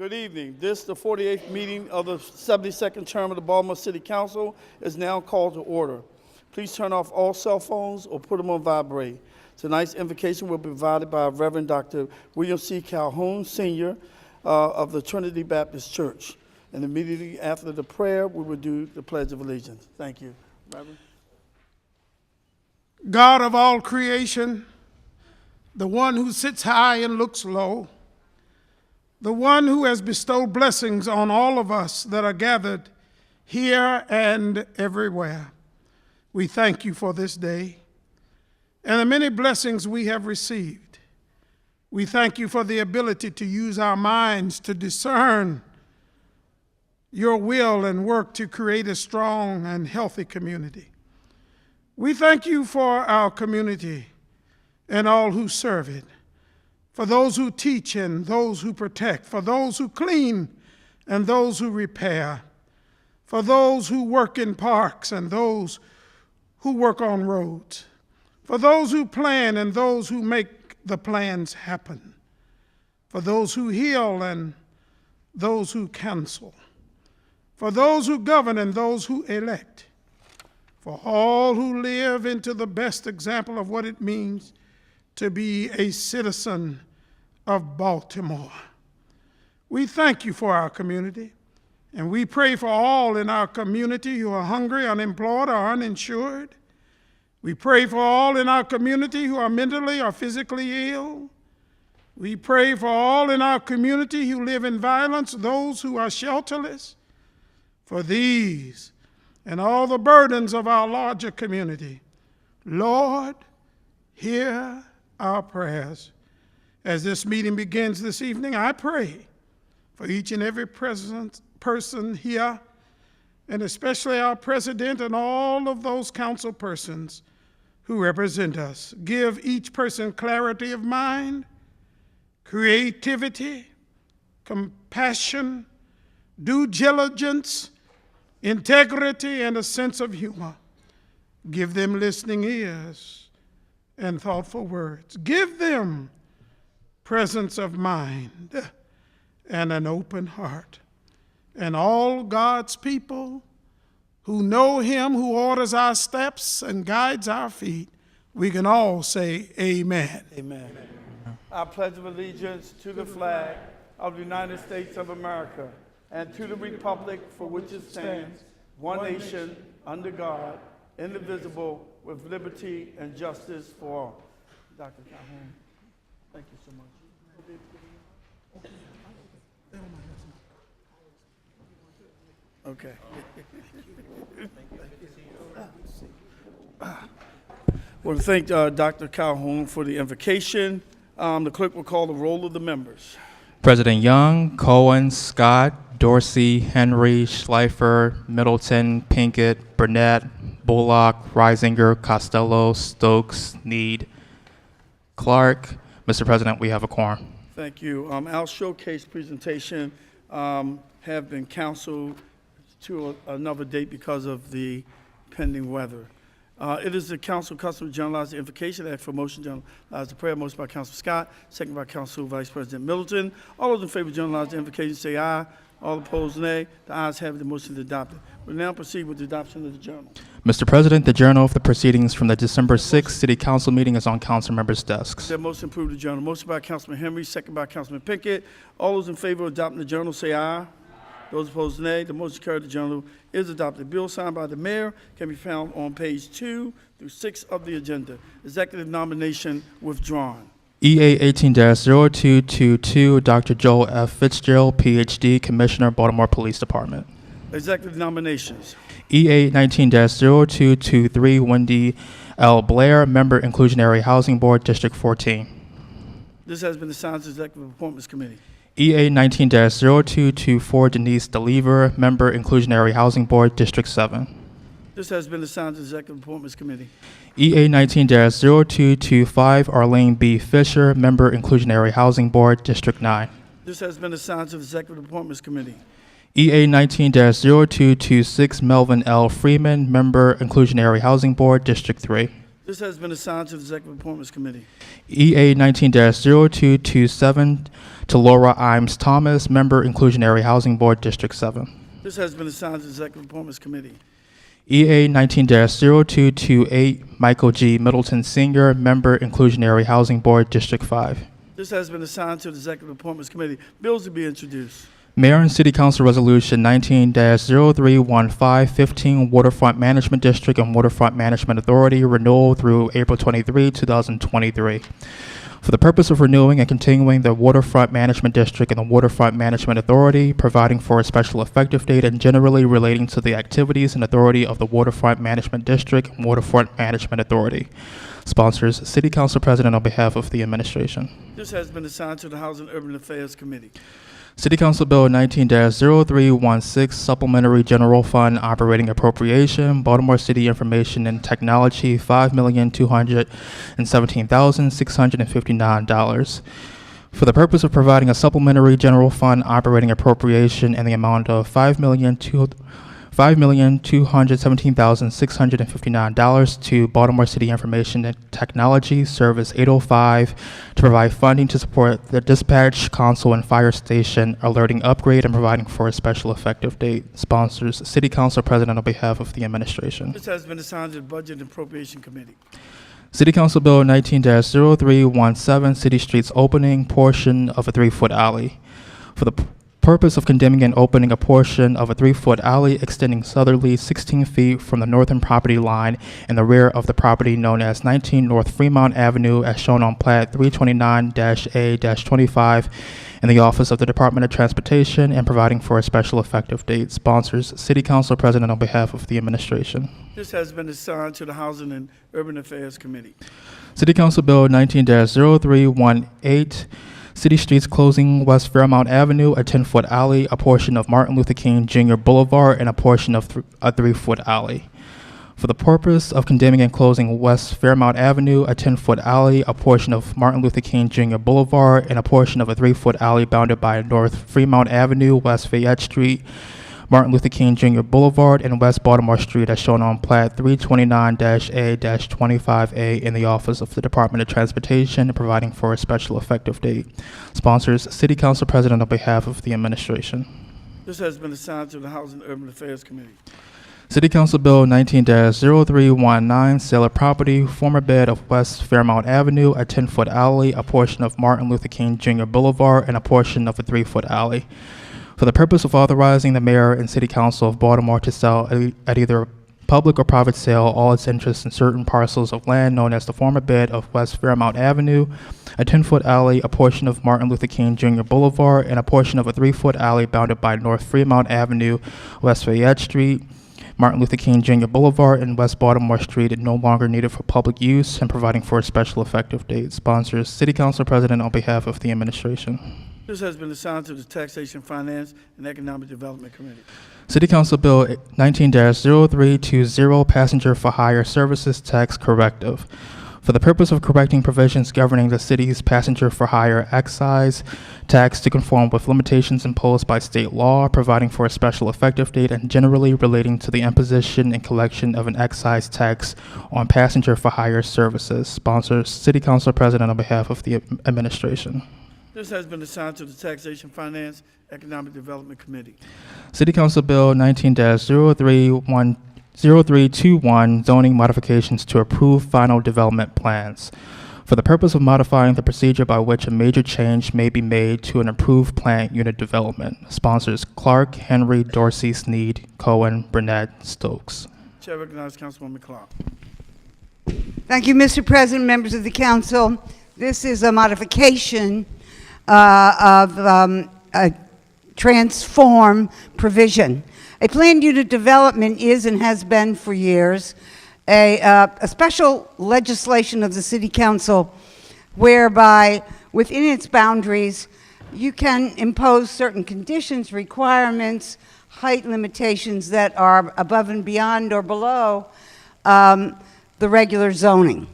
Good evening. The 48th meeting of the 72nd term of the Baltimore City Council is now called to order. Please turn off all cell phones or put them on vibrate. Tonight's invocation will be provided by Reverend Dr. William C. Calhoun, Sr. Of the Trinity Baptist Church. And immediately after the prayer, we will do the Pledge of Allegiance. Thank you. Reverend. God of all creation, the one who sits high and looks low, the one who has bestowed blessings on all of us that are gathered here and everywhere. We thank you for this day and the many blessings we have received. We thank you for the ability to use our minds to discern your will and work to create a strong and healthy community. We thank you for our community and all who serve it, for those who teach and those who protect, for those who clean and those who repair, for those who work in parks and those who work on roads, for those who plan and those who make the plans happen, for those who heal and those who counsel, for those who govern and those who elect, for all who live into the best example of what it means to be a citizen of Baltimore. We thank you for our community, and we pray for all in our community who are hungry, unemployed, or uninsured. We pray for all in our community who are mentally or physically ill. We pray for all in our community who live in violence, those who are shelterless. For these and all the burdens of our larger community, Lord, hear our prayers. As this meeting begins this evening, I pray for each and every person here, and especially our president and all of those council persons who represent us. Give each person clarity of mind, creativity, compassion, due diligence, integrity, and a sense of humor. Give them listening ears and thoughtful words. Give them presence of mind and an open heart. And all God's people who know him who orders our steps and guides our feet, we can all say amen. Amen. I pledge of allegiance to the flag of the United States of America and to the republic for which it stands, one nation, under God, indivisible, with liberty and justice for all. Dr. Calhoun, thank you so much. Okay. I want to thank Dr. Calhoun for the invocation. The clerk will call the roll of the members. President Young, Cohen, Scott, Dorsey, Henry, Schleifer, Middleton, Pinkett, Burnett, Bullock, Reisinger, Costello, Stokes, Need, Clark. Mr. President, we have a quorum. Thank you. Our showcase presentation have been canceled to another date because of the pending weather. It is the council custom to generalize the invocation. Ask for motion to generalize the prayer. Motion by Councilor Scott, second by Council Vice President Middleton. All those in favor of generalize the invocation say aye. All opposed, nay. The ayes have it. The motion is adopted. We'll now proceed with the adoption of the journal. Mr. President, the journal of the proceedings from the December 6th City Council meeting is on council members' desks. That motion approved the journal. Motion by Councilman Henry, second by Councilman Pinkett. All those in favor of adopting the journal say aye. Those opposed, nay. The motion carried. The journal is adopted. Bill signed by the mayor can be found on page 2 through 6 of the agenda. Executive nomination withdrawn. EA 18-0222, Dr. Joel F. Fitzgerald, Ph.D., Commissioner, Baltimore Police Department. Executive nominations. EA 19-0223, Wendy L. Blair, Member, Inclusionary Housing Board, District 14. This has been assigned to the Executive Appointments Committee. EA 19-0224, Denise DeLever, Member, Inclusionary Housing Board, District 7. This has been assigned to the Executive Appointments Committee. EA 19-0225, Arlene B. Fisher, Member, Inclusionary Housing Board, District 9. This has been assigned to the Executive Appointments Committee. EA 19-0226, Melvin L. Freeman, Member, Inclusionary Housing Board, District 3. This has been assigned to the Executive Appointments Committee. EA 19-0227, to Laura Imes Thomas, Member Inclusionary Housing Board, District 7. This has been assigned to the Executive Appointments Committee. EA 19-0228, Michael G. Middleton Sr., Member Inclusionary Housing Board, District 5. This has been assigned to the Executive Appointments Committee. Bills to be introduced. Mayor and City Council Resolution 19-0315, 15 Waterfront Management District and Waterfront Management Authority renewal through April 23, 2023. For the purpose of renewing and continuing the Waterfront Management District and the Waterfront Management Authority, providing for a special effective date and generally relating to the activities and authority of the Waterfront Management District and Waterfront Management Authority. Sponsors, City Council President on behalf of the administration. This has been assigned to the Housing and Urban Affairs Committee. City Council Bill 19-0316, Supplementary General Fund Operating Appropriation, Baltimore City Information and Technology, $5,217,659. For the purpose of providing a supplementary general fund operating appropriation in the amount of $5,217,659 to Baltimore City Information and Technology, Service 805, to provide funding to support the dispatch, console, and fire station alerting upgrade and providing for a special effective date. Sponsors, City Council President on behalf of the administration. This has been assigned to the Budget and Appropriation Committee. City Council Bill 19-0317, City Streets Opening, portion of a 3-foot alley. For the purpose of condemning and opening a portion of a 3-foot alley extending southerly 16 feet from the northern property line in the rear of the property known as 19 North Fremont Avenue as shown on Plat 329-A-25 in the Office of the Department of Transportation and providing for a special effective date. Sponsors, City Council President on behalf of the administration. This has been assigned to the Housing and Urban Affairs Committee. City Council Bill 19-0318, City Streets Closing West Fairmount Avenue, a 10-foot alley, a portion of Martin Luther King Jr. Boulevard, and a portion of a 3-foot alley. For the purpose of condemning and closing West Fairmount Avenue, a 10-foot alley, a portion of Martin Luther King Jr. Boulevard, and a portion of a 3-foot alley bounded by North Fremont Avenue, West Fayette Street, Martin Luther King Jr. Boulevard, and West Baltimore Street as shown on Plat 329-A-25A in the Office of the Department of Transportation and providing for a special effective date. Sponsors, City Council President on behalf of the administration. This has been assigned to the Housing and Urban Affairs Committee. City Council Bill 19-0319, Sale of Property, former bed of West Fairmount Avenue, a 10-foot alley, a portion of Martin Luther King Jr. Boulevard, and a portion of a 3-foot alley. For the purpose of authorizing the mayor and city council of Baltimore to sell at either public or private sale all its interests in certain parcels of land known as the former bed of West Fairmount Avenue, a 10-foot alley, a portion of Martin Luther King Jr. Boulevard, and a portion of a 3-foot alley bounded by North Fremont Avenue, West Fayette Street, Martin Luther King Jr. Boulevard, and West Baltimore Street is no longer needed for public use and providing for a special effective date. Sponsors, City Council President on behalf of the administration. This has been assigned to the Taxation, Finance, and Economic Development Committee. City Council Bill 19-0320, Passenger for Hire Services Tax Corrective. For the purpose of correcting provisions governing the city's passenger for hire excise tax to conform with limitations imposed by state law, providing for a special effective date, and generally relating to the imposition and collection of an excise tax on passenger for hire services. Sponsors, City Council President on behalf of the administration. This has been assigned to the Taxation, Finance, Economic Development Committee. City Council Bill 19-0321, Zoning Modifications to Approve Final Development Plans. For the purpose of modifying the procedure by which a major change may be made to an approved plant unit development. Sponsors, Clark, Henry, Dorsey, Sneed, Cohen, Burnett, Stokes. Chair recognizes Councilwoman Clark. Thank you, Mr. President, members of the council. This is a modification of a transform provision. A planned unit development is and has been for years a special legislation of the City Council whereby within its boundaries you can impose certain conditions, requirements, height limitations that are above and beyond or below the regular zoning.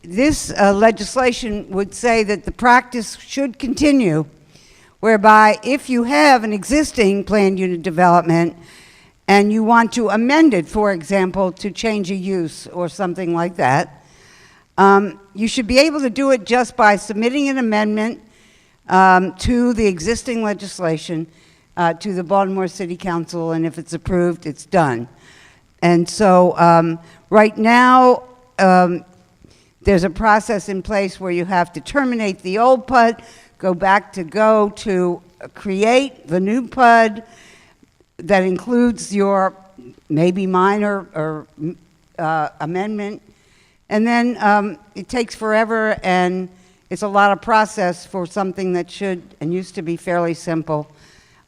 This legislation would say that the practice should continue, whereby if you have an existing planned unit development and you want to amend it, for example, to change a use or something like that, You should be able to do it just by submitting an amendment to the existing legislation to the Baltimore City Council, and if it's approved, it's done. And so right now, there's a process in place where you have to terminate the old PUD, go to create the new PUD that includes your maybe minor or amendment. And then it takes forever, and it's a lot of process for something that should and used to be fairly simple.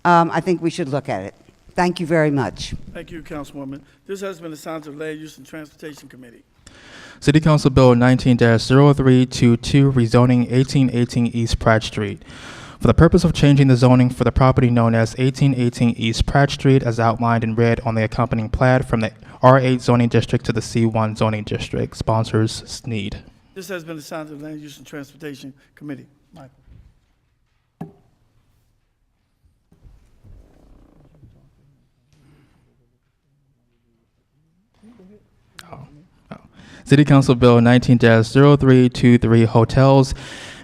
I think we should look at it. Thank you very much. Thank you, Councilwoman. This has been assigned to the Land Use and Transportation Committee. City Council Bill 19-0322, rezoning 1818 East Pratt Street. For the purpose of changing the zoning for the property known as 1818 East Pratt Street, as outlined in red on the accompanying plat, from the R8 zoning district to the C1 zoning district. Sponsors, Sneed. This has been assigned to the Land Use and Transportation Committee. Michael. City Council Bill 19-0323, hotels,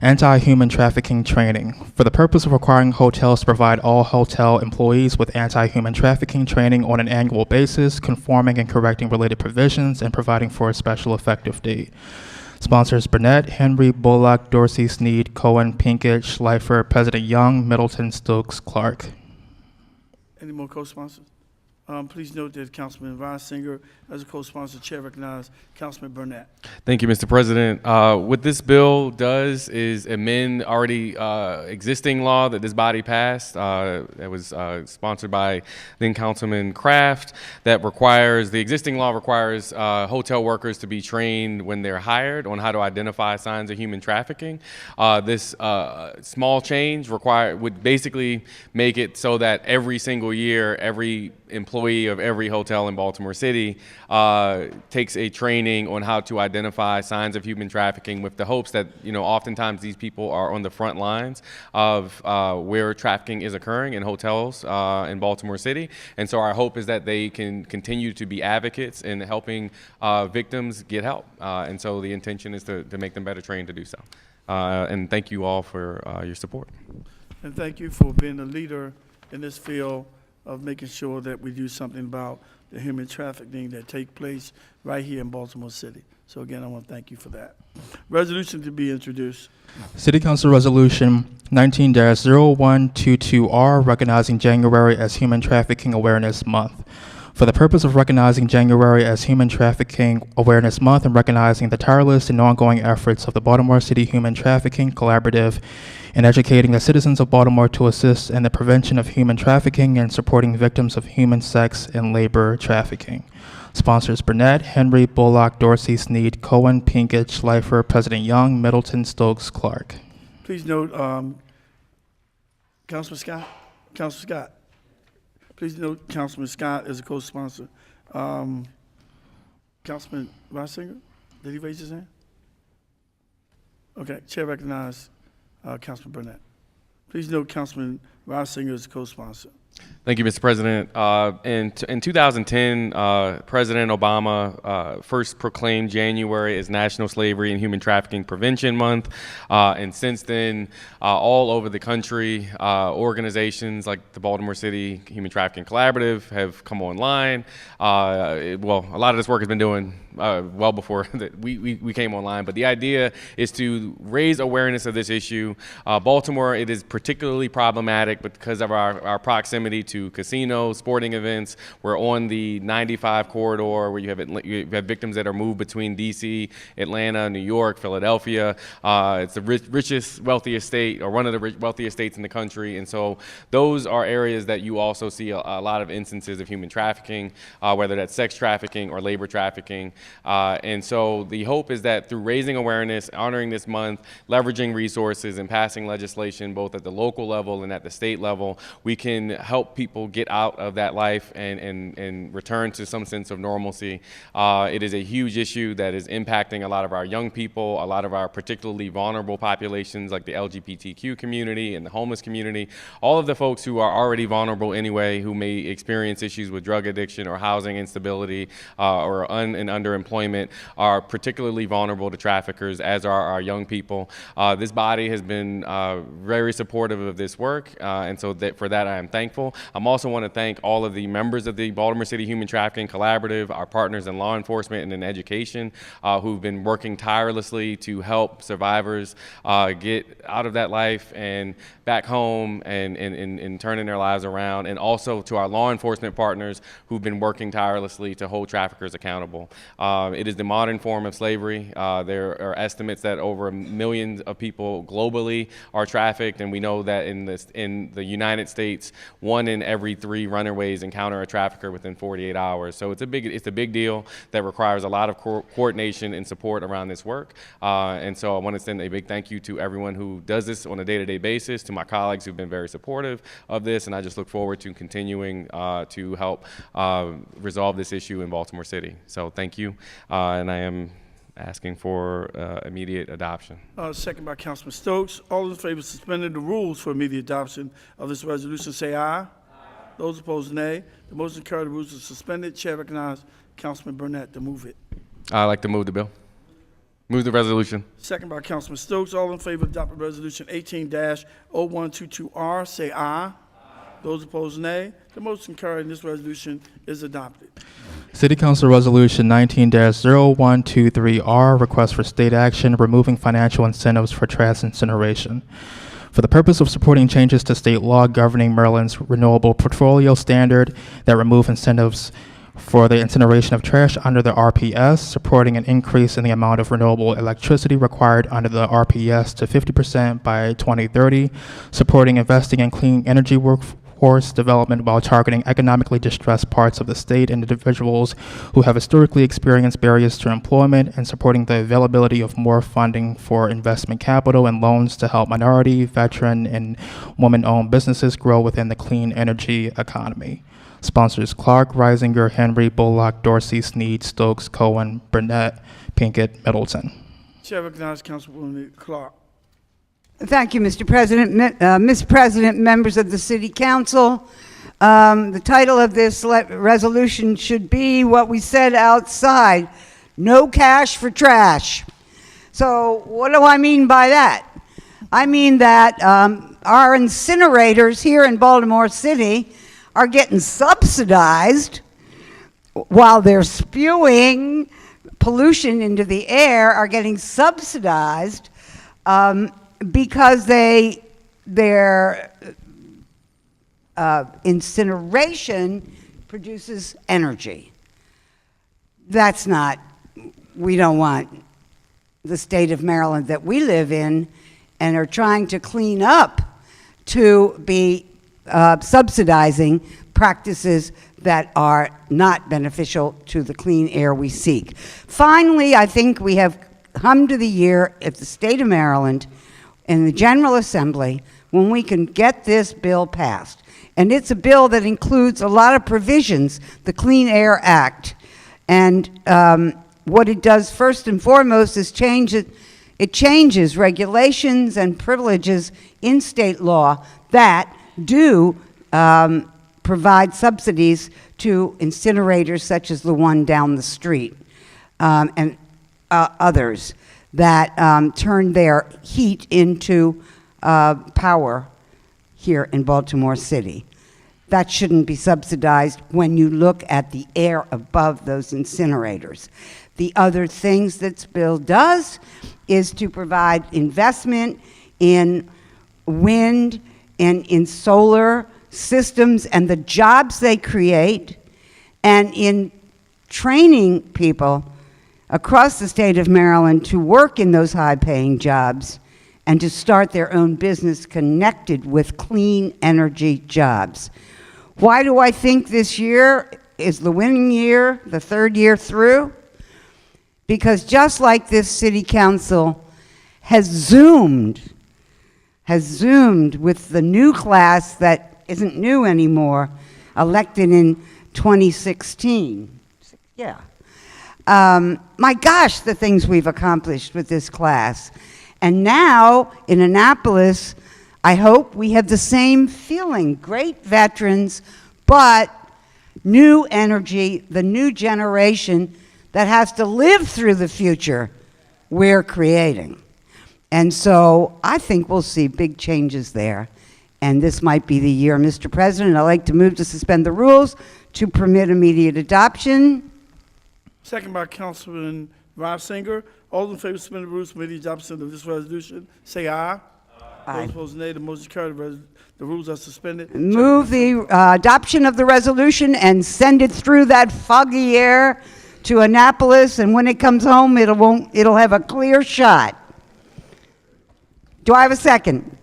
anti-human trafficking training. For the purpose of requiring hotels to provide all hotel employees with anti-human trafficking training on an annual basis, conforming and correcting related provisions, and providing for a special effective date. Sponsors Burnett, Henry, Bullock, Dorsey, Sneed, Cohen, Pinkett, Schleifer, President Young, Middleton, Stokes, Clark. Any more co-sponsors? Please note that Councilman Reisinger, as a co-sponsor, Chair recognizes Councilman Burnett. Thank you, Mr. President. What this bill does is amend already existing law that this body passed that was sponsored by then Councilman Kraft, that requires, the existing law requires hotel workers to be trained when they're hired on how to identify signs of human trafficking. This small change would basically make it so that every single year, every employee of every hotel in Baltimore City takes a training on how to identify signs of human trafficking, with the hopes that, you know, oftentimes these people are on the front lines of where trafficking is occurring in hotels in Baltimore City. And so our hope is that they can continue to be advocates in helping victims get help. And so the intention is to make them better trained to do so. And thank you all for your support. And thank you for being a leader in this field of making sure that we do something about the human trafficking that take place right here in Baltimore City. So again, I want to thank you for that. Resolution to be introduced. City Council Resolution 19-0122R, recognizing January as Human Trafficking Awareness Month. For the purpose of recognizing January as Human Trafficking Awareness Month and recognizing the tireless and ongoing efforts of the Baltimore City Human Trafficking Collaborative in educating the citizens of Baltimore to assist in the prevention of human trafficking and supporting victims of human sex and labor trafficking. Sponsors Burnett, Henry, Bullock, Dorsey, Sneed, Cohen, Pinkett, Schleifer, President Young, Middleton, Stokes, Clark. Please note, Councilman Scott. Councilman Scott. Please note Councilman Scott is a co-sponsor. Councilman Reisinger, did he raise his hand? Okay, Chair recognizes Councilman Burnett. Please note Councilman Reisinger is a co-sponsor. Thank you, Mr. President. In 2010, President Obama first proclaimed January as National Slavery and Human Trafficking Prevention Month. And since then, all over the country, organizations like the Baltimore City Human Trafficking Collaborative have come online. Well, a lot of this work has been doing well before we came online, but the idea is to raise awareness of this issue. Baltimore, it is particularly problematic because of our proximity to casinos, sporting events. We're on the 95 corridor where you have victims that are moved between DC, Atlanta, New York, Philadelphia. It's the richest, wealthiest state, or one of the wealthiest states in the country. And so those are areas that you also see a lot of instances of human trafficking, whether that's sex trafficking or labor trafficking. And so the hope is that through raising awareness, honoring this month, leveraging resources, and passing legislation both at the local level and at the state level, we can help people get out of that life and return to some sense of normalcy. It is a huge issue that is impacting a lot of our young people, a lot of our particularly vulnerable populations like the LGBTQ community and the homeless community, all of the folks who are already vulnerable anyway, who may experience issues with drug addiction or housing instability or underemployment, are particularly vulnerable to traffickers, as are our young people. This body has been very supportive of this work, and so for that I am thankful. I also want to thank all of the members of the Baltimore City Human Trafficking Collaborative, our partners in law enforcement and in education, who've been working tirelessly to help survivors get out of that life and back home and turning their lives around, and also to our law enforcement partners who've been working tirelessly to hold traffickers accountable. It is the modern form of slavery. There are estimates that over millions of people globally are trafficked, and we know that in the United States, 1 in every 3 runaways encounter a trafficker within 48 hours. So it's a big deal that requires a lot of coordination and support around this work. And so I want to send a big thank you to everyone who does this on a day-to-day basis, to my colleagues who've been very supportive of this, and I just look forward to continuing to help resolve this issue in Baltimore City. So thank you, and I am asking for immediate adoption. Second by Councilman Stokes. All in favor of suspending the rules for immediate adoption of this resolution, say aye. Aye. Those opposed, nay. The motion carried. The rules are suspended. Chair recognizes Councilman Burnett to move it. I'd like to move the bill. Move the resolution. Second by Councilman Stokes. All in favor of adopting resolution 18-0122R, say aye. Aye. Those opposed, nay. The motion carried and this resolution is adopted. City Council Resolution 19-0123R, request for state action removing financial incentives for trash incineration. For the purpose of supporting changes to state law governing Maryland's renewable portfolio standard that remove incentives for the incineration of trash under the RPS, supporting an increase in the amount of renewable electricity required under the RPS to 50% by 2030, supporting investing in clean energy workforce development while targeting economically distressed parts of the state and individuals who have historically experienced barriers to employment, and supporting the availability of more funding for investment capital and loans to help minority, veteran, and woman-owned businesses grow within the clean energy economy. Sponsors: Clark, Reisinger, Henry, Bullock, Dorsey, Snead, Stokes, Cohen, Burnett, Pinkett, Middleton. Chair recognizes Councilwoman Clark. Thank you, Mr. President. Mr. President, members of the City Council, the title of this resolution should be what we said outside: no cash for trash. So what do I mean by that? I mean that our incinerators here in Baltimore City are getting subsidized while they're spewing pollution into the air, are getting subsidized because their incineration produces energy. That's not, we don't want the state of Maryland that we live in and are trying to clean up to be subsidizing practices that are not beneficial to the clean air we seek. Finally, I think we have come to the year at the state of Maryland in the General Assembly when we can get this bill passed. And it's a bill that includes a lot of provisions, the Clean Air Act. And what it does first and foremost is it changes regulations and privileges in state law that do provide subsidies to incinerators such as the one down the street and others that turn their heat into power here in Baltimore City. That shouldn't be subsidized when you look at the air above those incinerators. The other things this bill does is to provide investment in wind and in solar systems and the jobs they create, and in training people across the state of Maryland to work in those high-paying jobs and to start their own business connected with clean energy jobs. Why do I think this year is the winning year, the third year through? Because just like this city council has zoomed with the new class that isn't new anymore, elected in 2016. Yeah. My gosh, the things we've accomplished with this class. And now, in Annapolis, I hope we have the same feeling. Great veterans, but new energy, the new generation that has to live through the future we're creating. And so I think we'll see big changes there. And this might be the year. Mr. President, I'd like to move to suspend the rules to permit immediate adoption. Second by Councilman Reisinger. All those in favor of suspending the rules for immediate adoption of this resolution, say aye. Aye. Those opposed, nay. The motion carried. The rules are suspended. Move the adoption of the resolution and send it through that foggy air to Annapolis, and when it comes home, it'll have a clear shot. Do I have a second?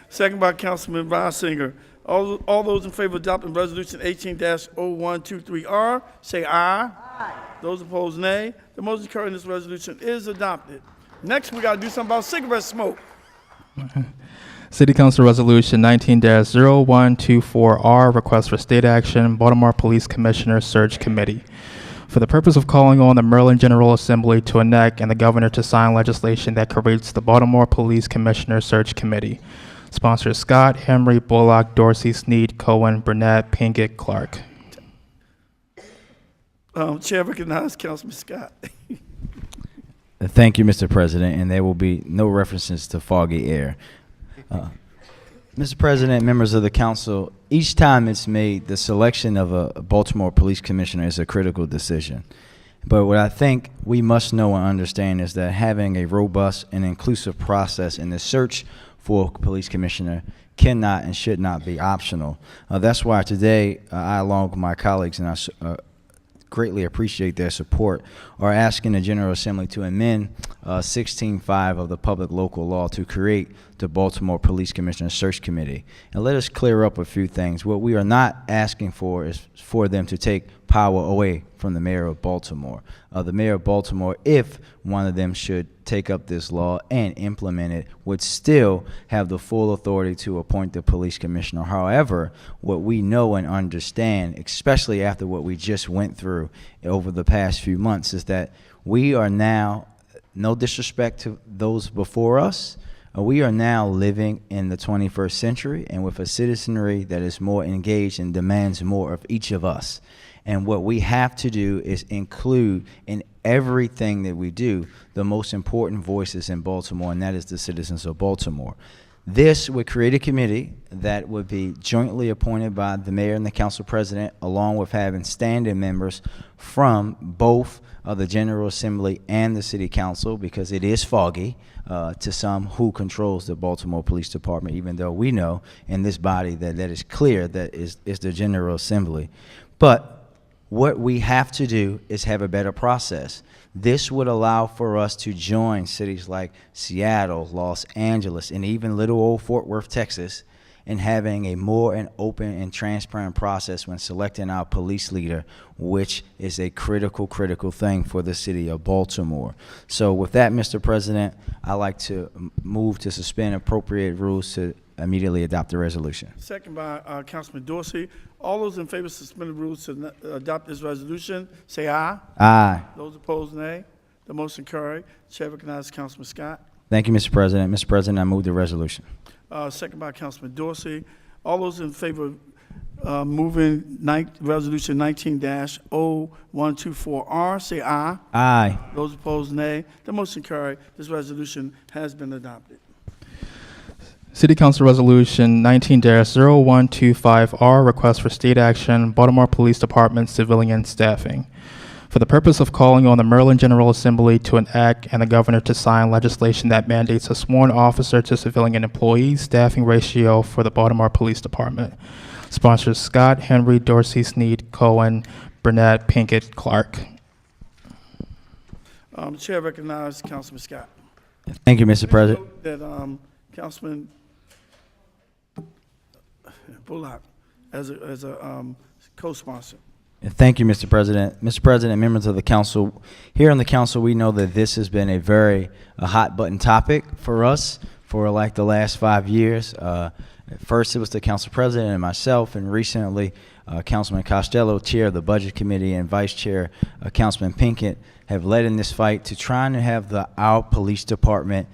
Second by Councilman Reisinger. All those in favor of adopting Resolution 18-0123R, say aye. Aye. Those opposed, nay. The motion carried. This resolution is adopted. Next, we got to do something about cigarette smoke. City Council Resolution 19-0124R, request for state action, Baltimore Police Commissioner Search Committee. For the purpose of calling on the Maryland General Assembly to enact and the governor to sign legislation that creates the Baltimore Police Commissioner Search Committee. Sponsors Scott, Henry, Bullock, Dorsey, Sneed, Cohen, Burnett, Pinkett, Clark. Chair recognizes Councilman Scott. Thank you, Mr. President, and there will be no references to foggy air. Mr. President, members of the council, each time it's made, the selection of a Baltimore police commissioner is a critical decision. But what I think we must know and understand is that having a robust and inclusive process in the search for a police commissioner cannot and should not be optional. That's why today, I, along with my colleagues, and I greatly appreciate their support, are asking the General Assembly to amend 16.5 of the Public Local Law to create the Baltimore Police Commissioner Search Committee. And let us clear up a few things. What we are not asking for is for them to take power away from the mayor of Baltimore. The mayor of Baltimore, if one of them should take up this law and implement it, would still have the full authority to appoint the police commissioner. However, what we know and understand, especially after what we just went through over the past few months, is that we are now, no disrespect to those before us, we are now living in the 21st century and with a citizenry that is more engaged and demands more of each of us. And what we have to do is include in everything that we do the most important voices in Baltimore, and that is the citizens of Baltimore. This would create a committee that would be jointly appointed by the mayor and the council president, along with having standing members from both the General Assembly and the City Council, because it is foggy to some who controls the Baltimore Police Department, even though we know in this body that is clear that is the General Assembly. But what we have to do is have a better process. This would allow for us to join cities like Seattle, Los Angeles, and even little old Fort Worth, Texas, in having a more and open and transparent process when selecting our police leader, which is a critical thing for the city of Baltimore. So with that, Mr. President, I'd like to move to suspend appropriate rules to immediately adopt the resolution. Second by Councilman Dorsey. All those in favor of suspending the rules to adopt this resolution, say aye. Aye. Those opposed, nay. The motion carried. Chair recognizes Councilman Scott. Thank you, Mr. President. Mr. President, I move the resolution. Second by Councilman Dorsey. All those in favor of moving Resolution 19-0124R, say aye. Aye. Those opposed, nay. The motion carried. This resolution has been adopted. City Council Resolution 19-0125R, request for state action, Baltimore Police Department civilian staffing. For the purpose of calling on the Maryland General Assembly to enact and the governor to sign legislation that mandates a sworn officer to civilian employee staffing ratio for the Baltimore Police Department. Sponsors Scott, Henry, Dorsey, Sneed, Cohen, Burnett, Pinkett, Clark. Chair recognizes Councilman Scott. Thank you, Mr. President. That Councilman Bullock as a co-sponsor. Thank you, Mr. President. Mr. President, members of the council, here on the council, we know that this has been a hot button topic for us for like the last 5 years. At first, it was the council president and myself, and recently, Councilman Costello, chair of the budget committee, and vice chair, Councilman Pinkett, have led in this fight to trying to have our police department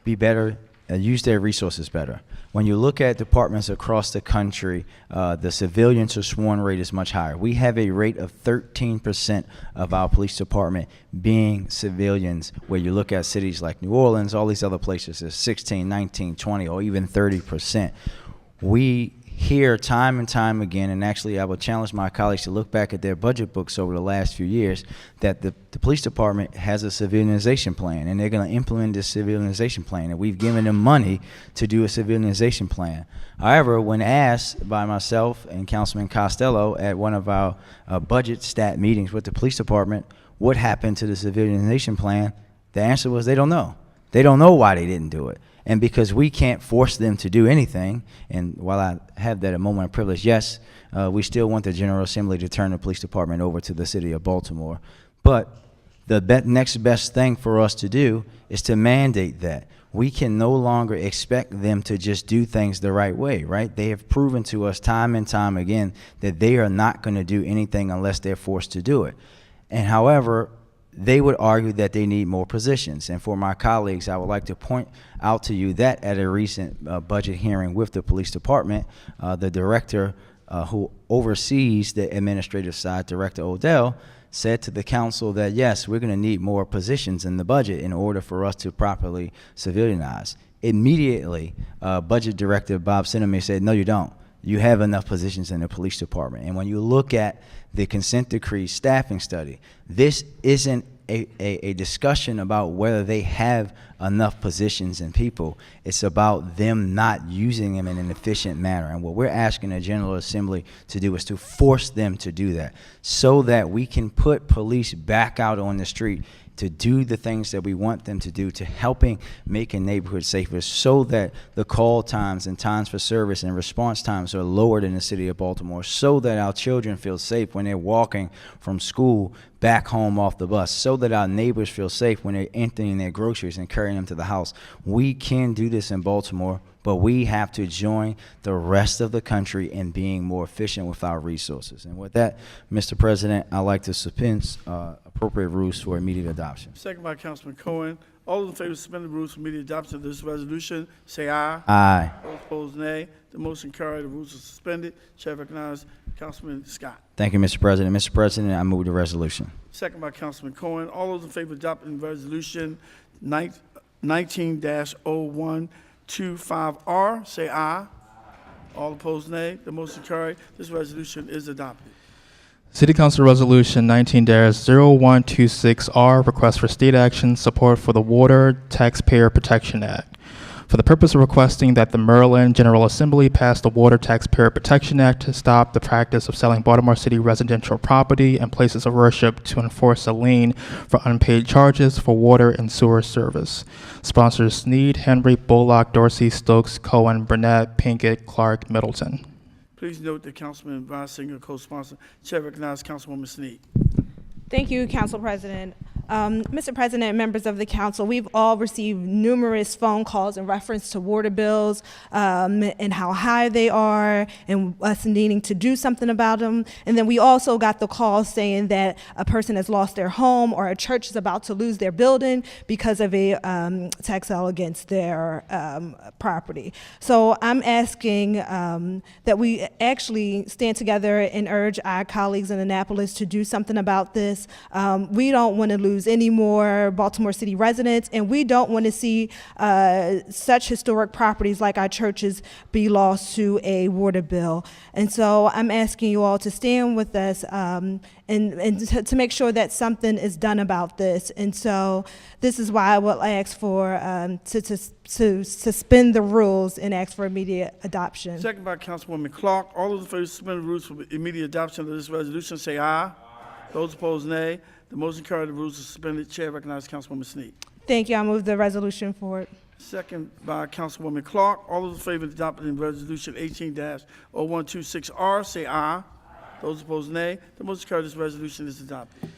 be better, use their resources better. When you look at departments across the country, the civilian to sworn rate is much higher. We have a rate of 13% of our police department being civilians, where you look at cities like New Orleans, all these other places, it's 16, 19, 20, or even 30%. We hear time and time again, and actually I would challenge my colleagues to look back at their budget books over the last few years, that the police department has a civilianization plan, and they're going to implement this civilianization plan, and we've given them money to do a civilianization plan. However, when asked by myself and Councilman Costello at one of our budget stat meetings with the police department what happened to the civilianization plan, the answer was they don't know. They don't know why they didn't do it. And because we can't force them to do anything, and while I have that a moment of privilege, yes, we still want the General Assembly to turn the police department over to the city of Baltimore. But the next best thing for us to do is to mandate that. We can no longer expect them to just do things the right way, right? They have proven to us time and time again that they are not going to do anything unless they're forced to do it. And however, they would argue that they need more positions. And for my colleagues, I would like to point out to you that at a recent budget hearing with the police department, the director who oversees the administrative side, Director Odell, said to the council that, yes, we're going to need more positions in the budget in order for us to properly civilianize. Immediately, Budget Director Bob Sinema said, no, you don't. You have enough positions in the police department. And when you look at the consent decree staffing study, this isn't a discussion about whether they have enough positions and people. It's about them not using them in an efficient manner. And what we're asking the General Assembly to do is to force them to do that so that we can put police back out on the street to do the things that we want them to do, to helping making neighborhoods safer, so that the call times and times for service and response times are lowered in the city of Baltimore, so that our children feel safe when they're walking from school back home off the bus, so that our neighbors feel safe when they're emptying their groceries and carrying them to the house. We can do this in Baltimore, but we have to join the rest of the country in being more efficient with our resources. And with that, Mr. President, I'd like to suspend appropriate rules for immediate adoption. Second by Councilman Cohen. All those in favor of suspending the rules for immediate adoption of this resolution, say aye. Aye. Those opposed, nay. The motion carried. The rules are suspended. Chair recognizes Councilman Scott. Thank you, Mr. President. Mr. President, I move the resolution. Second by Councilman Cohen. All those in favor of adopting resolution 19-0125R, say aye. All opposed, nay. The motion carried. This resolution is adopted. City Council Resolution 19-0126R, request for state action support for the Water Taxpayer Protection Act. For the purpose of requesting that the Maryland General Assembly pass the Water Taxpayer Protection Act to stop the practice of selling Baltimore City residential property and places of worship to enforce a lien for unpaid charges for water and sewer service. Sponsors Sneed, Henry, Bullock, Dorsey, Stokes, Cohen, Burnett, Pinkett, Clark, Middleton. Please note that Councilman Reisinger, co-sponsor. Chair recognizes Councilwoman Sneed. Thank you, Council President. Mr. President, members of the council, we've all received numerous phone calls in reference to water bills and how high they are and us needing to do something about them. And then we also got the call saying that a person has lost their home or a church is about to lose their building because of a tax sale against their property. So I'm asking that we actually stand together and urge our colleagues in Annapolis to do something about this. We don't want to lose any more Baltimore City residents, and we don't want to see such historic properties like our churches be lost to a water bill. And so I'm asking you all to stand with us and to make sure that something is done about this. And so this is why I will ask for to suspend the rules and ask for immediate adoption. Second by Councilwoman Clark. All those in favor of suspending the rules for immediate adoption of this resolution, say aye. Those opposed, nay. The motion carried. The rules are suspended. Chair recognizes Councilwoman Sneed. Thank you. I move the resolution forward. Second by Councilwoman Clark. All those in favor of adopting resolution 18-0126R, say aye. Those opposed, nay. The motion carried. This resolution is adopted.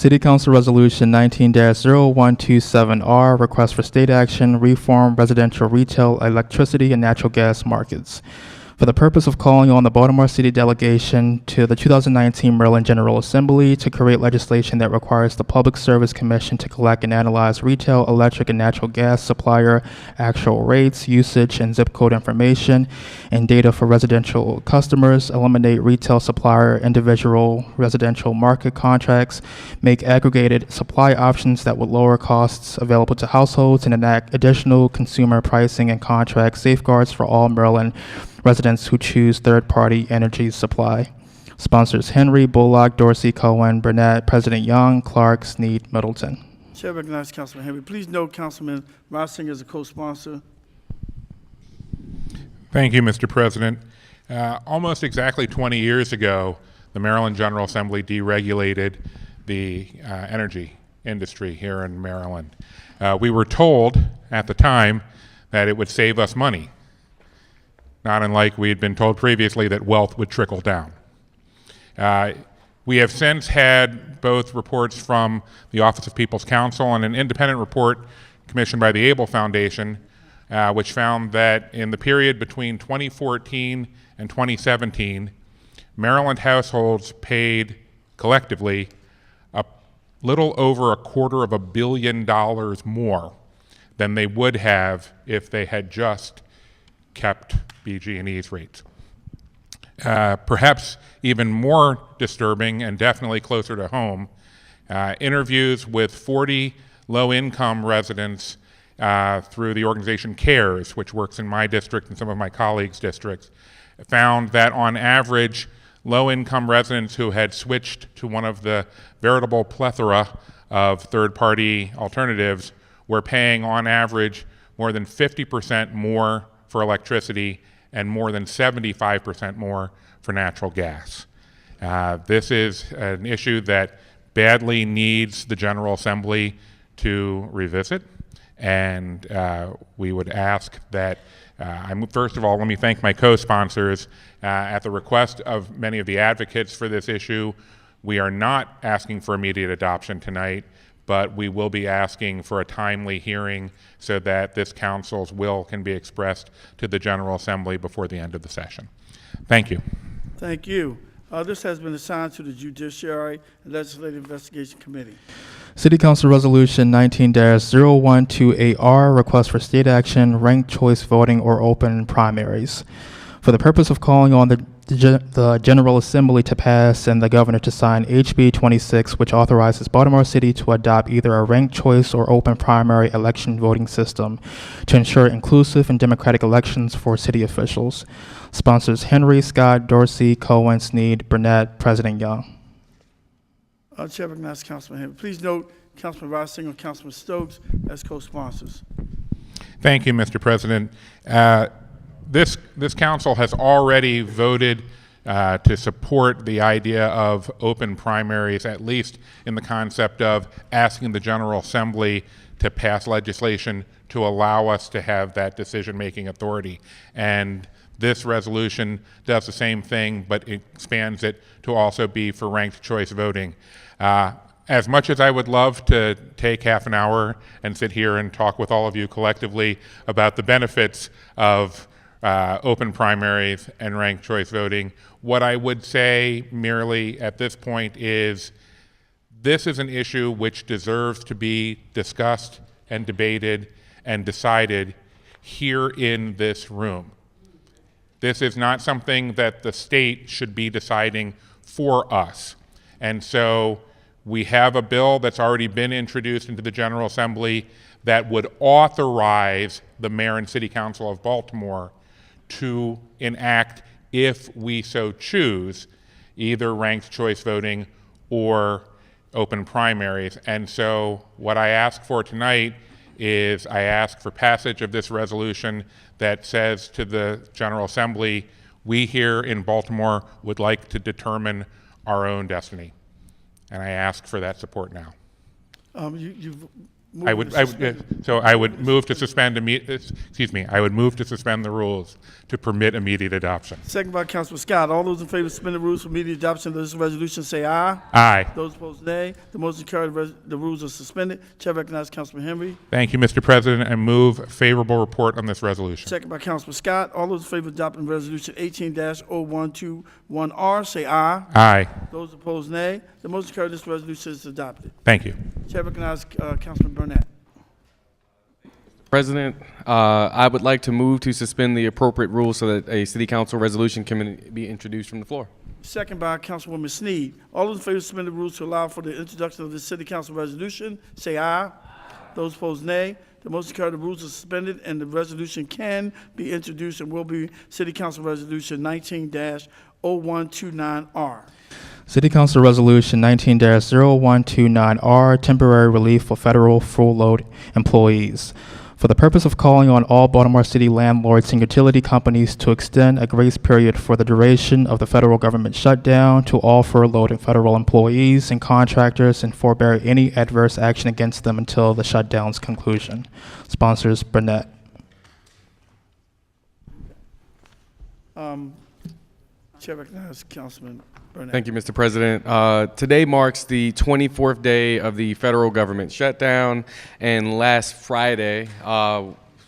City Council Resolution 19-0127R, request for state action, reform residential retail, electricity, and natural gas markets. For the purpose of calling on the Baltimore City delegation to the 2019 Maryland General Assembly to create legislation that requires the Public Service Commission to collect and analyze retail, electric, and natural gas supplier actual rates, usage, and zip code information and data for residential customers, eliminate retail supplier individual residential market contracts, make aggregated supply options that would lower costs available to households, and enact additional consumer pricing and contract safeguards for all Maryland residents who choose third-party energy supply. Sponsors Henry, Bullock, Dorsey, Cohen, Burnett, President Young, Clark, Snead, Middleton. Chair recognizes Councilman Henry. Please note Councilman Reisinger is a co-sponsor. Thank you, Mr. President. Almost exactly 20 years ago, the Maryland General Assembly deregulated the energy industry here in Maryland. We were told at the time that it would save us money, not unlike we had been told previously that wealth would trickle down. We have since had both reports from the Office of People's Counsel and an independent report commissioned by the Able Foundation, which found that in the period between 2014 and 2017, Maryland households paid collectively a little over $250 million more than they would have if they had just kept BG&E's rates. Perhaps even more disturbing and definitely closer to home, interviews with 40 low-income residents through the organization CARES, which works in my district and some of my colleagues' districts, found that on average, low-income residents who had switched to one of the veritable plethora of third-party alternatives were paying on average more than 50% more for electricity and more than 75% more for natural gas. This is an issue that badly needs the General Assembly to revisit, and we would ask that, first of all, let me thank my co-sponsors. At the request of many of the advocates for this issue, we are not asking for immediate adoption tonight, but we will be asking for a timely hearing so that this council's will can be expressed to the General Assembly before the end of the session. Thank you. Thank you. This has been assigned to the Judiciary and Legislative Investigation Committee. City Council Resolution 19-0128R, request for state action, ranked choice voting, or open primaries. For the purpose of calling on the General Assembly to pass and the Governor to sign HB 26, which authorizes Baltimore City to adopt either a ranked choice or open primary election voting system to ensure inclusive and democratic elections for city officials. Sponsors Henry, Scott, Dorsey, Cohen, Snead, Burnett, President Young. Chair recognizes Councilman Henry. Please note Councilman Reisinger and Councilman Stokes as co-sponsors. Thank you, Mr. President. This council has already voted to support the idea of open primaries, at least in the concept of asking the General Assembly to pass legislation to allow us to have that decision-making authority. And this resolution does the same thing, but it expands it to also be for ranked choice voting. As much as I would love to take half an hour and sit here and talk with all of you collectively about the benefits of open primaries and ranked choice voting, what I would say merely at this point is this is an issue which deserves to be discussed and debated and decided here in this room. This is not something that the state should be deciding for us. And so we have a bill that's already been introduced into the General Assembly that would authorize the mayor and city council of Baltimore to enact, if we so choose, either ranked choice voting or open primaries. And so what I ask for tonight is I ask for passage of this resolution that says to the General Assembly, we here in Baltimore would like to determine our own destiny. And I ask for that support now. You've I would, so I would move to suspend I would move to suspend the rules to permit immediate adoption. Second by Councilman Scott. All those in favor of suspending the rules for immediate adoption of this resolution say aye. Aye. Those opposed, nay. The motion carried. The rules are suspended. Chair recognizes Councilman Henry. Thank you, Mr. President, and move favorable report on this resolution. Second by Councilman Scott. All those in favor of adopting resolution 18-0121R say aye. Aye. Those opposed, nay. The motion carried. This resolution is adopted. Thank you. Chair recognizes Councilman Burnett. President, I would like to move to suspend the appropriate rules so that a city council resolution can be introduced from the floor. Second by Councilwoman Sneed. All those in favor of suspending the rules to allow for the introduction of this city council resolution say aye. Those opposed, nay. The motion carried. The rules are suspended, and the resolution can be introduced and will be City Council Resolution 19-0129R. City Council Resolution 19-0129R, temporary relief for federal full load employees. For the purpose of calling on all Baltimore City landlords and utility companies to extend a grace period for the duration of the federal government shutdown to all furloughed and federal employees and contractors and forbear any adverse action against them until the shutdown's conclusion. Sponsors Burnett. Chair recognizes Councilman Burnett. Thank you, Mr. President. Today marks the 24th day of the federal government shutdown, and last Friday,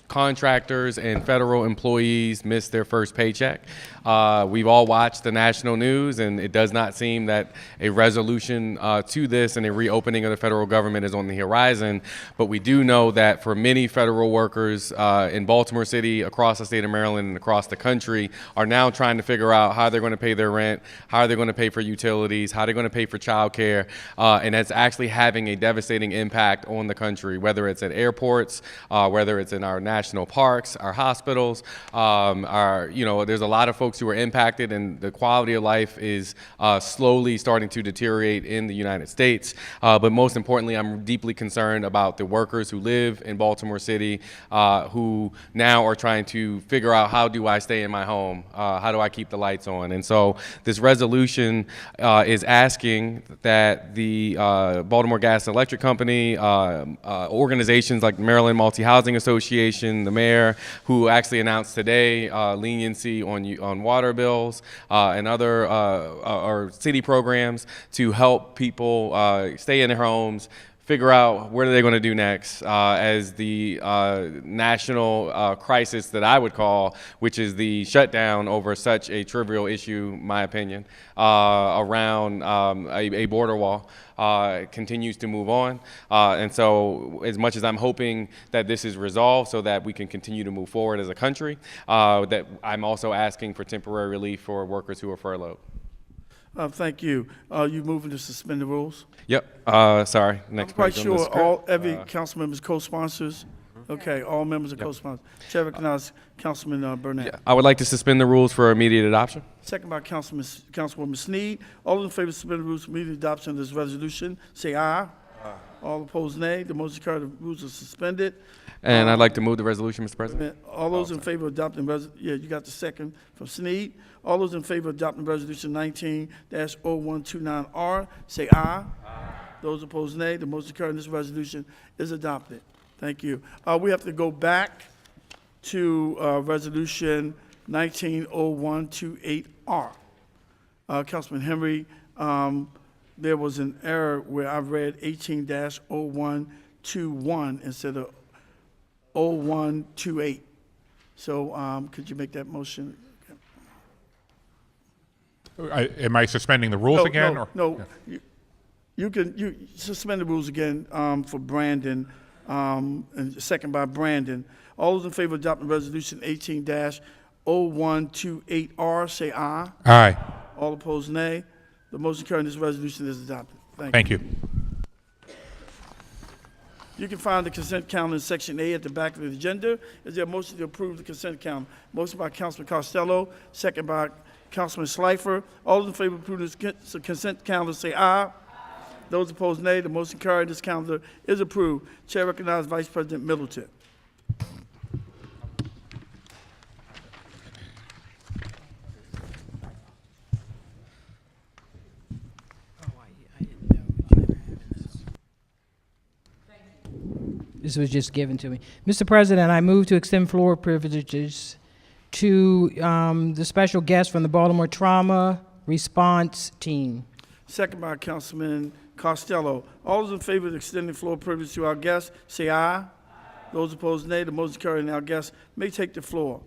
contractors and federal employees missed their first paycheck. We've all watched the national news, and it does not seem that a resolution to this and a reopening of the federal government is on the horizon. But we do know that for many federal workers in Baltimore City, across the state of Maryland, and across the country are now trying to figure out how they're going to pay their rent, how they're going to pay for utilities, how they're going to pay for childcare, and that's actually having a devastating impact on the country, whether it's at airports, whether it's in our national parks, our hospitals, there's a lot of folks who are impacted, and the quality of life is slowly starting to deteriorate in the United States. But most importantly, I'm deeply concerned about the workers who live in Baltimore City, who now are trying to figure out, how do I stay in my home? How do I keep the lights on? And so this resolution is asking that the Baltimore Gas and Electric Company, organizations like the Maryland Multi-Housing Association, the mayor, who actually announced today leniency on water bills and other or city programs to help people stay in their homes, figure out what are they going to do next as the national crisis that I would call, which is the shutdown over such a trivial issue, my opinion, around a border wall. Continues to move on. And so as much as I'm hoping that this is resolved so that we can continue to move forward as a country, that I'm also asking for temporary relief for workers who are furloughed. Thank you. You moving to suspend the rules? Yep. Sorry. Next I'm quite page on the sure script. every council member is co-sponsors. Okay, all members are co-sponsors. Chair recognizes Councilman Burnett. Yeah, I would like to suspend the rules for immediate adoption. Second by Councilwoman Sneed. All those in favor of suspending the rules for immediate adoption of this resolution, say aye. Aye. All opposed, nay. The motion carried. The rules are suspended. And I'd like to move the resolution, Mr. President. All those in favor of adopting, you got the second from Sneed. All those in favor of adopting resolution 19-0129R, say aye. Aye. Those opposed, nay. The motion carried. This resolution is adopted. Thank you. We have to go back to resolution 19-0128R. Councilman Henry, there was an error where I read 18-0121 instead of 0128. So could you make that motion? Am I suspending the rules again? No. You can suspend the rules again for Brandon, and second by Brandon. All those in favor of adopting resolution 18-0128R, say aye. Aye. All opposed, nay. The motion carrying this resolution is adopted. Thank you. You can find the consent calendar in section A at the back of the agenda. Is there a motion to approve the consent calendar? Motion by Councilman Costello, second by Councilman Schleifer. All those in favor of approving the consent calendar, say aye. Those opposed, nay. The motion carried. This calendar is approved. Chair recognizes Vice President Middleton. This was just given to me. Mr. President, I move to extend floor privileges to the special guest from the Baltimore Trauma Response Team. Second by Councilman Costello. All those in favor of extending floor privilege to our guests, say aye. Those opposed, nay. The motion carried, and our guests may take the floor.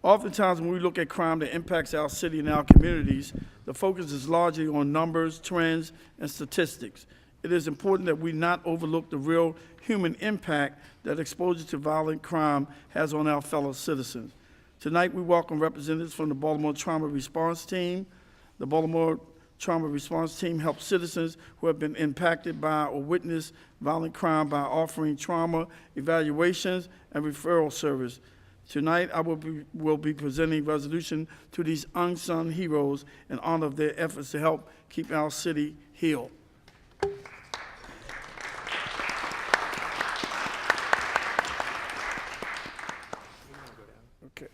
Oftentimes, when we look at crime that impacts our city and our communities, the focus is largely on numbers, trends, and statistics. It is important that we not overlook the real human impact that exposure to violent crime has on our fellow citizens. Tonight, we welcome representatives from the Baltimore Trauma Response Team. The Baltimore Trauma Response Team helps citizens who have been impacted by or witnessed violent crime by offering trauma evaluations and referral service. Tonight, I will be presenting resolution to these unsung heroes in honor of their efforts to help keep our city healed. Okay.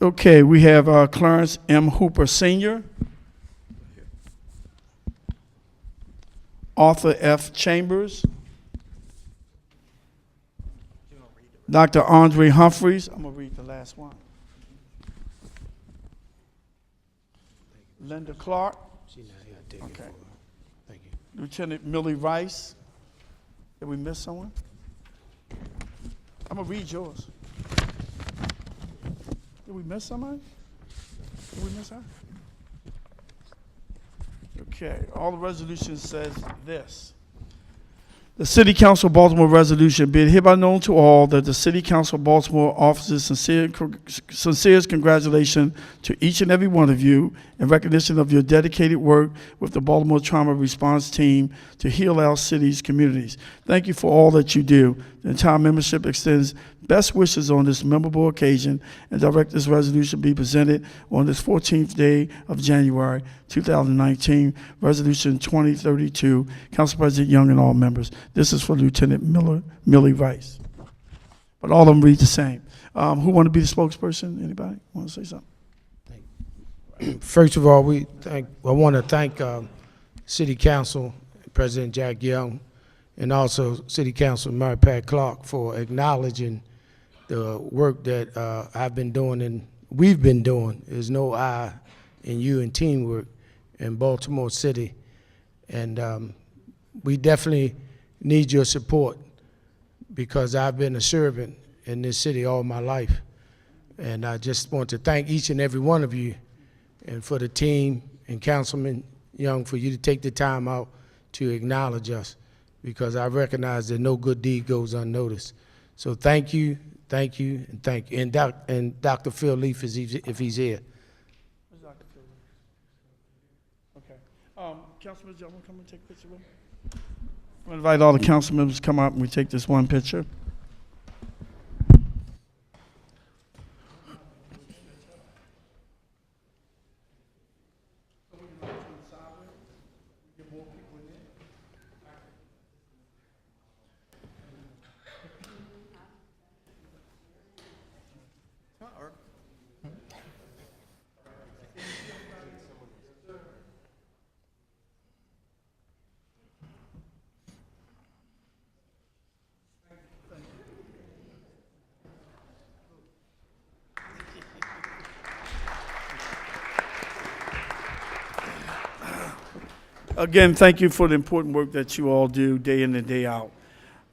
Okay, we have Clarence M. Hooper Sr., Arthur F. Chambers, Dr. Andre Humphreys. I'm going to read the last one. Linda Clark. Okay. Thank you. Lieutenant Millie Rice. Did we miss someone? I'm going to read yours. Did we miss somebody? Did we miss her? Okay, all the resolution says this. The City Council of Baltimore resolution, be it hereby known to all that the City Council of Baltimore offers sincerest congratulations to each and every one of you in recognition of your dedicated work with the Baltimore Trauma Response Team to heal our city's communities. Thank you for all that you do. The entire membership extends best wishes on this memorable occasion and direct this resolution be presented on this 14th day of January 2019, Resolution 2032. Council President Young and all members. This is for Lieutenant Millie Rice. But all of them read the same. Who want to be the spokesperson? Anybody want to say something? First of all, I want to thank City Council President Jack Young and also City Council Mary Pat Clark for acknowledging the work that I've been doing and we've been doing. There's no I in you and teamwork in Baltimore City. And we definitely need your support because I've been a servant in this city all my life. And I just want to thank each and every one of you and for the team and Councilman Young for you to take the time out to acknowledge us because I recognize that no good deed goes unnoticed. So thank you, and thank you. And Dr. Phil Leaf if he's here. Where's Dr. Phil? Okay. Councilman, y'all want to come and take a picture with me? I'm going to invite all the council members to come out and we take this one picture. Again, thank you for the important work that you all do day in and day out.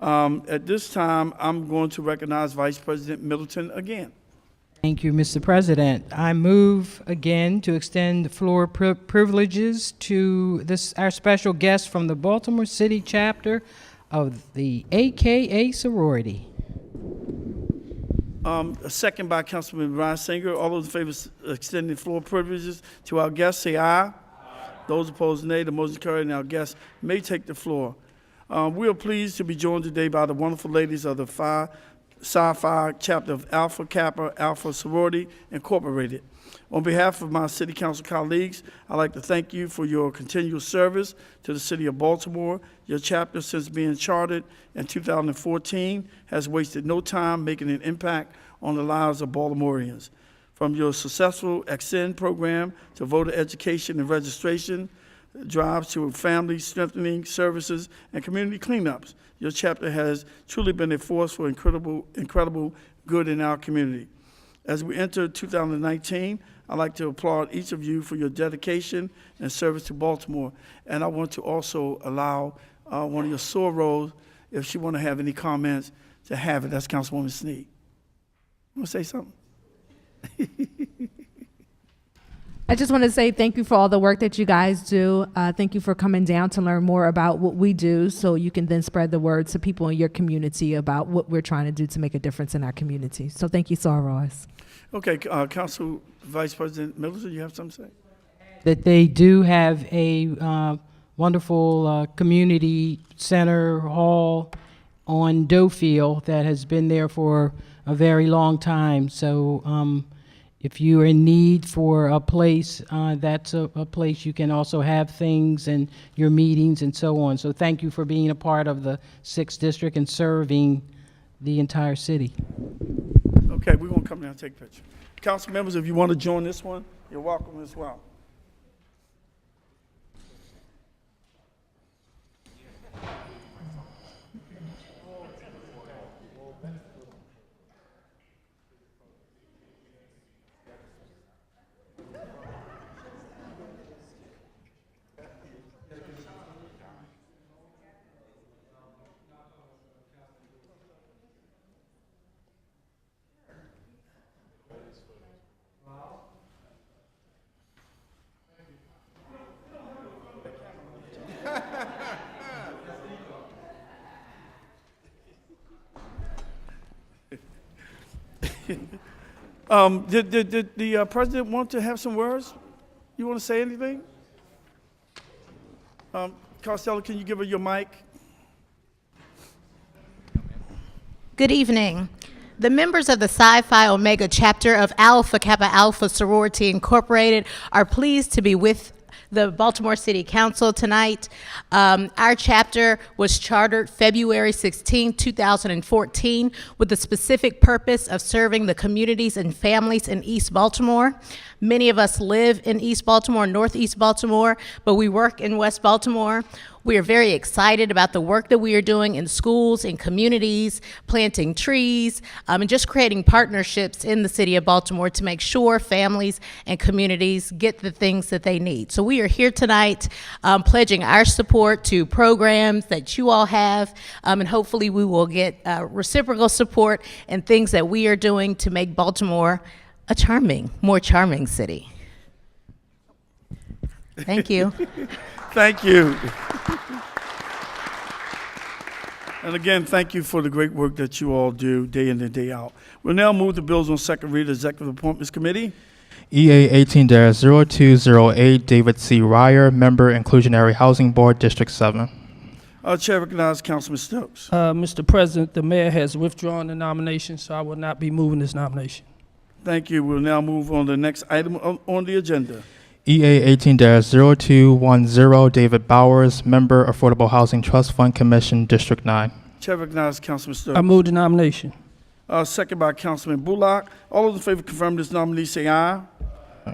At this time, I'm going to recognize Vice President Middleton again. Thank you, Mr. President. I move again to extend the floor privileges to our special guest from the Baltimore City chapter of the AKA sorority. A second by Councilman Ryan Singer. All those in favor of extending floor privileges to our guests, say aye. Those opposed, nay. The motion carried, and our guests may take the floor. We are pleased to be joined today by the wonderful ladies of the Phi Psi Phi chapter of Alpha Kappa Alpha Sorority Incorporated. On behalf of my city council colleagues, I'd like to thank you for your continual service to the city of Baltimore. Your chapter, since being chartered in 2014, has wasted no time making an impact on the lives of Baltimoreans. From your successful Extend program to voter education and registration, drives to family strengthening services and community cleanups, your chapter has truly been a force for incredible good in our community. As we enter 2019, I'd like to applaud each of you for your dedication and service to Baltimore. And I want to also allow one of your sorors, if she want to have any comments, to have it. That's Councilwoman Snead. You want to say something? I just want to say thank you for all the work that you guys do. Thank you for coming down to learn more about what we do so you can then spread the word to people in your community about what we're trying to do to make a difference in our community. So thank you, Soros. Okay, Council Vice President Middleton, you have something to say? That they do have a wonderful community center hall on Doefield that has been there for a very long time. So if you are in need for a place, that's a place you can also have things and your meetings and so on. So thank you for being a part of the 6th District and serving the entire city. Okay, we're going to come down and take a picture. Council members, if you want to join this one, you're welcome as well. Did the president want to have some words? You want to say anything? Costello, can you give her your mic? Good evening. The members of the Psi Phi Omega chapter of Alpha Kappa Alpha Sorority Incorporated are pleased to be with the Baltimore City Council tonight. Our chapter was chartered February 16, 2014, with the specific purpose of serving the communities and families in East Baltimore. Many of us live in East Baltimore, Northeast Baltimore, but we work in West Baltimore. We are very excited about the work that we are doing in schools, in communities, planting trees, and just creating partnerships in the city of Baltimore to make sure families and communities get the things that they need. So we are here tonight pledging our support to programs that you all have, and hopefully we will get reciprocal support and things that we are doing to make Baltimore a more charming city. Thank you. Thank you. And again, thank you for the great work that you all do day in and day out. We'll now move the bills on second read, Executive Appointments Committee. EA 18-0208, David C. Ryer, Member, Inclusionary Housing Board, District 7. Chair recognizes Councilman Stokes. Mr. President, the mayor has withdrawn the nomination, so I will not be moving this nomination. Thank you. We'll now move on to the next item on the agenda. EA 18-0210, David Bowers, Member, Affordable Housing Trust Fund Commission, District 9. Chair recognizes Councilman Stokes. I move the nomination. Second by Councilman Bullock. All those in favor of confirming this nominee say aye.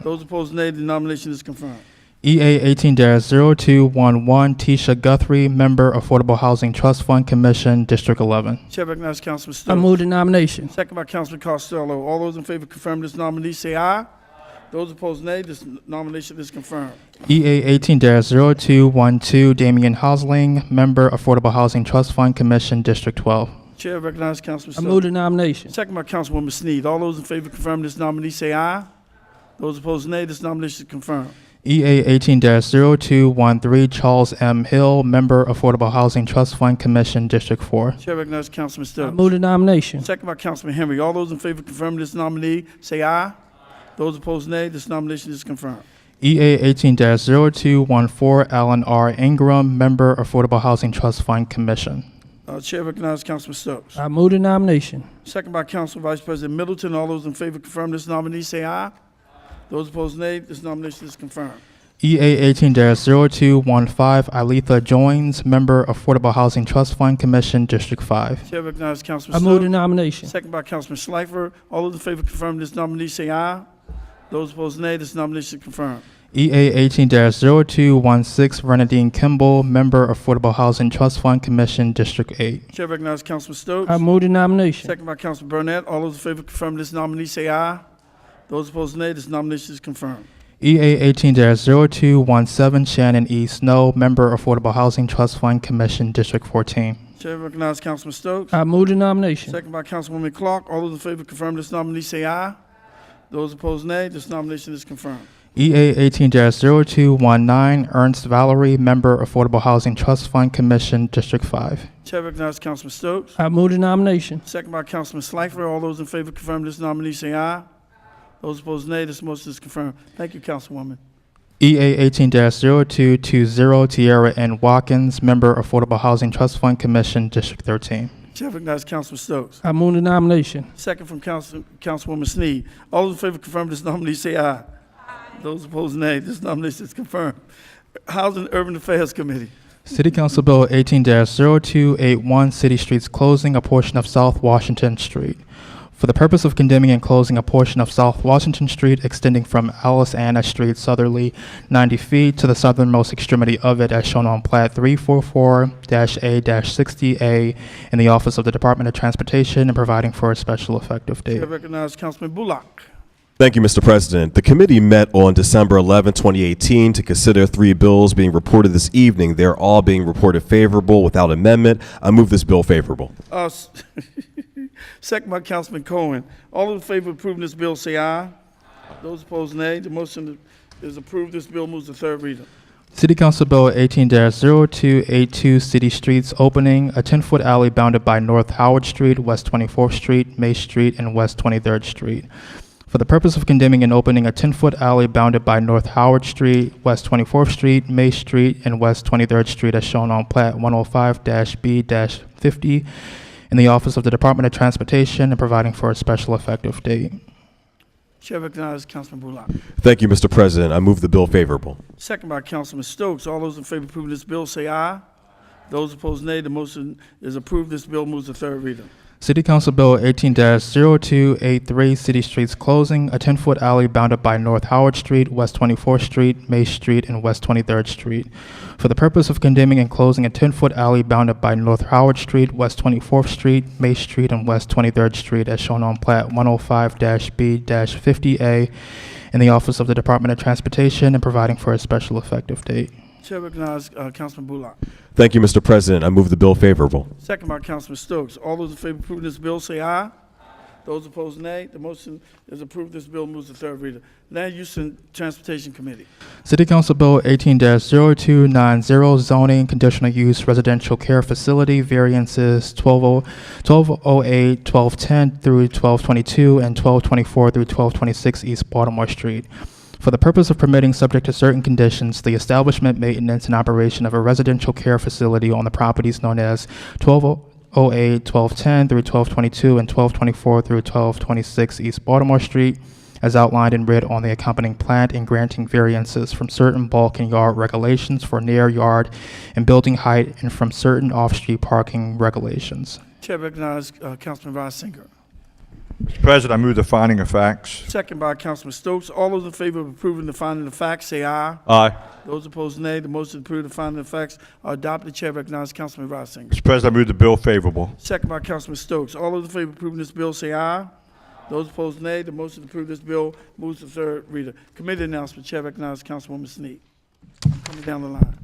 Those opposed, nay. The nomination is confirmed. EA 18-0211, Tisha Guthrie, Member, Affordable Housing Trust Fund Commission, District 11. Chair recognizes Councilman Stokes. I move the nomination. Second by Councilman Costello. All those in favor of confirming this nominee say aye. Those opposed, nay. This nomination is confirmed. EA 18-0212, Damian Hosling, Member, Affordable Housing Trust Fund Commission, District 12. Chair recognizes Councilman I Stokes. move the nomination. Second by Councilwoman Snead. All those in favor of confirming this nominee say aye. Those opposed, nay. This nomination is confirmed. EA 18-0213, Charles M. Hill, Member, Affordable Housing Trust Fund Commission, District 4. Chair recognizes Councilman I Stokes. move the nomination. Second by Councilman Henry. All those in favor of confirming this nominee say aye. Those opposed, nay. This nomination is confirmed. EA 18-0214, Alan R. Ingram, Member, Affordable Housing Trust Fund Commission. Chair recognizes Councilman Stokes. I move the nomination. Second by Council Vice President Middleton. All those in favor confirm this nominee say aye. Those opposed, nay. This nomination is confirmed. EA 18-0215, Aletha Joins, Member, Affordable Housing Trust Fund Commission, District 5. Chair recognizes Councilman I Stokes. move the nomination. Second by Councilman Schleifer. All those in favor confirm this nominee say aye. Those opposed, nay. This nomination is confirmed. EA 18-0216, Renadine Kimball, Member, Affordable Housing Trust Fund Commission, District 8. Chair recognizes Councilman Stokes. I move the nomination. Second by Councilman Burnett. All those in favor confirm this nominee say aye. Those opposed, nay. This nomination is confirmed. EA 18-0217, Shannon E. Snow, Member, Affordable Housing Trust Fund Commission, District 14. Chair recognizes Councilman Stokes. I move the nomination. Second by Councilwoman Clark. All those in favor confirm this nominee say aye. Those opposed, nay. This nomination is confirmed. EA 18-0219, Ernst Valerie, Member, Affordable Housing Trust Fund Commission, District 5. Chair recognizes Councilman Stokes. I move the nomination. Second by Councilman Schleifer. All those in favor confirm this nominee say aye. Those opposed, nay. This motion is confirmed. Thank you, Councilwoman. EA 18-0220, Tierra N. Watkins, Member, Affordable Housing Trust Fund Commission, District 13. Chair recognizes Councilman Stokes. I move the nomination. Second from Councilwoman Sneed. All those in favor confirm this nominee say aye. Those opposed, nay. This nomination is confirmed. Housing and Urban Affairs Committee. City Council Bill 18-0281, City Streets Closing a portion of South Washington Street. For the purpose of condemning and closing a portion of South Washington Street extending from Alice Anna Street southerly 90 feet to the southernmost extremity of it as shown on Plat 344-A-60A in the Office of the Department of Transportation and providing for a special effective date. Chair recognizes Councilman Bullock. Thank you, Mr. President. The committee met on December 11, 2018 to consider 3 bills being reported this evening. They're all being reported favorable without amendment. I move this bill favorable. Second by Councilman Cohen. All in favor of approving this bill say aye. Those opposed, nay. The motion is approved. This bill moves to third reader. City Council Bill 18-0282, City Streets Opening a 10-foot alley bounded by North Howard Street, West 24th Street, May Street, and West 23rd Street. For the purpose of condemning and opening a 10-foot alley bounded by North Howard Street, West 24th Street, May Street, and West 23rd Street as shown on Plat 105-B-50 in the Office of the Department of Transportation and providing for a special effective date. Chair recognizes Councilman Bullock. Thank you, Mr. President. I move the bill favorable. Second by Councilman Stokes. All those in favor of approving this bill say aye. Those opposed, nay. The motion is approved. This bill moves to third reader. City Council Bill 18-0283, City Streets Closing a 10-foot alley bounded by North Howard Street, West 24th Street, May Street, and West 23rd Street. For the purpose of condemning and closing a 10-foot alley bounded by North Howard Street, West 24th Street, May Street, and West 23rd Street as shown on Plat 105-B-50A in the Office of the Department of Transportation and providing for a special effective date. Chair recognizes Councilman Bullock. Thank you, Mr. President. I move the bill favorable. Second by Councilman Stokes. All those in favor of approving this bill say aye. Those opposed, nay. The motion is approved. This bill moves to third reader. Land Use and Transportation Committee. City Council Bill 18-0290, Zoning Conditional Use Residential Care Facility Variances 1208, 1210 through 1222, and 1224 through 1226 East Baltimore Street. For the purpose of permitting, subject to certain conditions, the establishment, maintenance, and operation of a residential care facility on the properties known as 1208, 1210 through 1222, and 1224 through 1226 East Baltimore Street, as outlined in red on the accompanying plat, and granting variances from certain bulk and yard regulations for near yard and building height, and from certain off-street parking regulations. Chair recognizes Councilman Reisinger. Mr. President, I move the finding of facts. Second by Councilman Stokes. All those in favor of approving the finding of facts say aye. Aye. Those opposed, nay. The motion to approve the finding of facts are adopted. Chair recognizes Councilman Reisinger. Mr. President, I move the bill favorable. Second by Councilman Stokes. All those in favor of approving this bill say aye. Those opposed, nay. The motion to approve this bill moves to third reader. Committee announcement. Chair recognizes Councilwoman Snead. Coming down the line.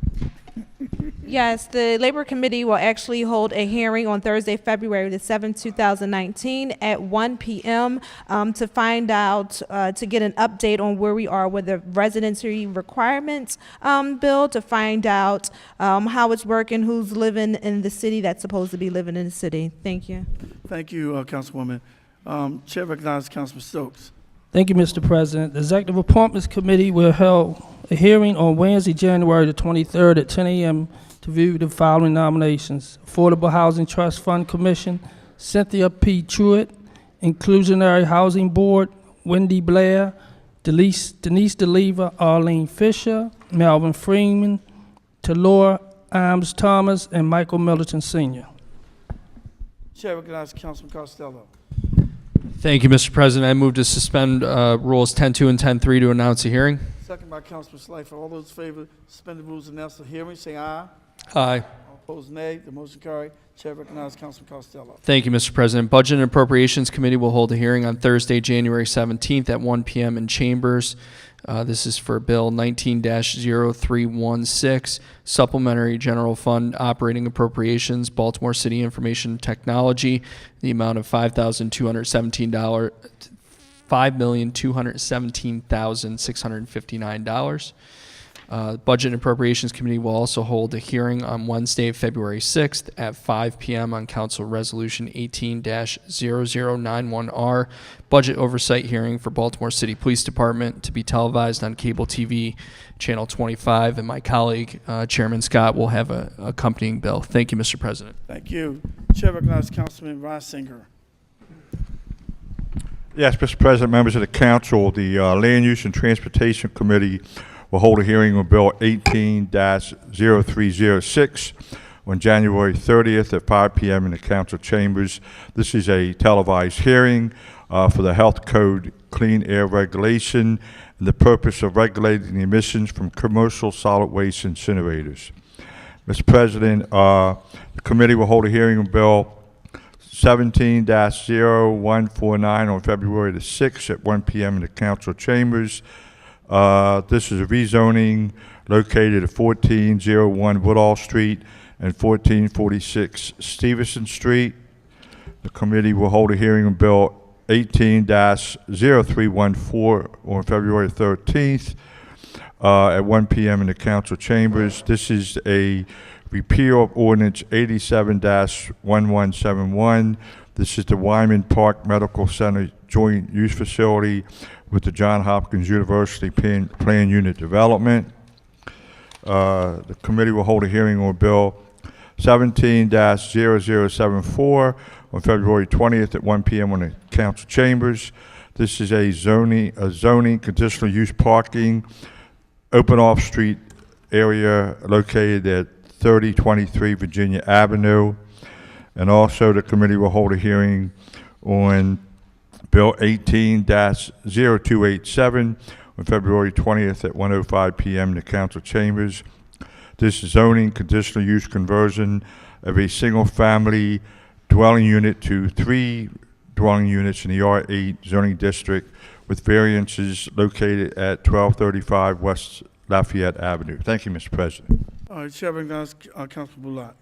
Yes, the Labor Committee will actually hold a hearing on Thursday, February the 7th, 2019 at 1 p.m. To find out, to get an update on where we are with the residency requirements bill, to find out how it's working, who's living in the city that's supposed to be living in the city. Thank you. Thank you, Councilwoman. Chair recognizes Councilman Stokes. Thank you, Mr. President. The Executive Appointments Committee will hold a hearing on Wednesday, January the 23rd at 10 a.m. to view the following nominations: Affordable Housing Trust Fund Commission, Cynthia P. Truitt; Inclusionary Housing Board, Wendy Blair; Denise DeLeva, Arlene Fisher, Melvin Freeman, Talora Imes Thomas, and Michael Middleton Sr. Chair recognizes Councilman Costello. Thank you, Mr. President. I move to suspend Rules 10.2 and 10.3 to announce a hearing. Second by Councilman Schleifer. All those in favor, suspend the rules and announce the hearing, say aye. Aye. All opposed, nay. The motion carried. Chair recognizes Councilman Costello. Thank you, Mr. President. Budget and Appropriations Committee will hold a hearing on Thursday, January 17th at 1 p.m. in Chambers. This is for Bill 19-0316, Supplementary General Fund Operating Appropriations, Baltimore City Information Technology, the amount of $5,217, $5,217,659. Budget and Appropriations Committee will also hold a hearing on Wednesday, February 6th at 5 p.m. on Council Resolution 18-0091R, Budget Oversight Hearing for Baltimore City Police Department, to be televised on cable TV Channel 25, and my colleague, Chairman Scott, will have an accompanying bill. Thank you, Mr. President. Thank you. Chair recognizes Councilman Reisinger. Yes, Mr. President, members of the council, the Land Use and Transportation Committee will hold a hearing on Bill 18-0306 on January 30th at 5 p.m. in the council chambers. This is a televised hearing for the Health Code Clean Air Regulation and the purpose of regulating the emissions from commercial solid waste incinerators. Mr. President, the committee will hold a hearing on Bill 17-0149 on February the 6th at 1 p.m. in the council chambers. This is a rezoning located at 1401 Woodall Street and 1446 Stevenson Street. The committee will hold a hearing on Bill 18-0314 on February 13th at 1 p.m. in the council chambers. This is a repeal of Ordinance 87-1171. This is the Wyman Park Medical Center Joint Use Facility with the Johns Hopkins University Plan Unit Development. The committee will hold a hearing on Bill 17-0074 on February 20th at 1 p.m. on the council chambers. This is a zoning conditional use parking, open off-street area located at 3023 Virginia Avenue. And also the committee will hold a hearing on Bill 18-0287 on February 20th at 1:05 p.m. in the council chambers. This is zoning conditional use conversion of a single-family dwelling unit to 3 dwelling units in the R8 zoning district with variances located at 1235 West Lafayette Avenue. Thank you, Mr. President. All right, Chair recognizes Councilman Bullock.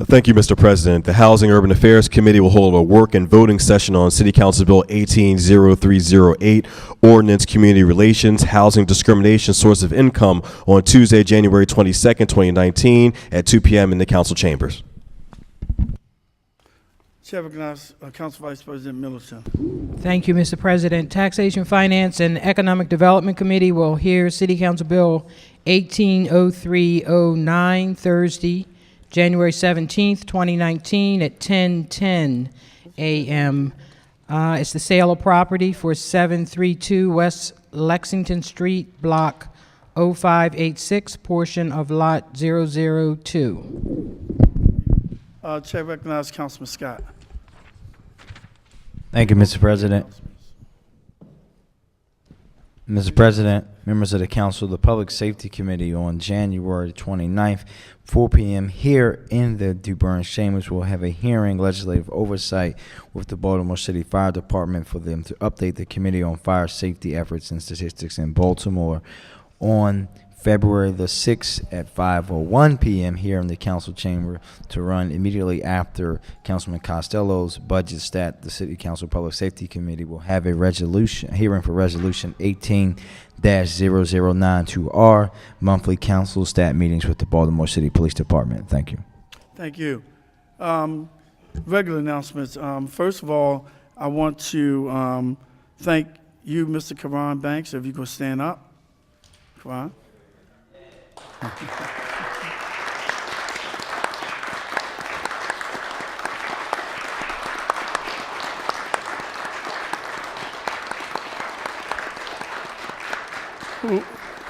Thank you, Mr. President. The Housing Urban Affairs Committee will hold a work and voting session on City Council Bill 18-0308, Ordinance Community Relations, Housing Discrimination, Source of Income, on Tuesday, January 22nd, 2019, at 2 p.m. in the council chambers. Chair recognizes Council Vice President Middleton. Thank you, Mr. President. Taxation, Finance, and Economic Development Committee will hear City Council Bill 18-0309 Thursday, January 17th, 2019 at 10:10 a.m. It's the sale of property for 732 West Lexington Street, Block 0586, portion of Lot 002. Chair recognizes Councilman Scott. Thank you, Mr. President. Mr. President, members of the council, the Public Safety Committee on January 29th, 4 p.m. here in the DuBurn Chambers will have a hearing, legislative oversight with the Baltimore City Fire Department for them to update the Committee on Fire Safety Efforts and Statistics in Baltimore on February the 6th at 5:01 p.m. here in the council chamber to run immediately after Councilman Costello's budget stat. The City Council Public Safety Committee will have a hearing for Resolution 18-0092R, monthly council stat meetings with the Baltimore City Police Department. Thank you. Thank you. Regular announcements. First of all, I want to thank you, Mr. Karan Banks, if you could stand up. Karan.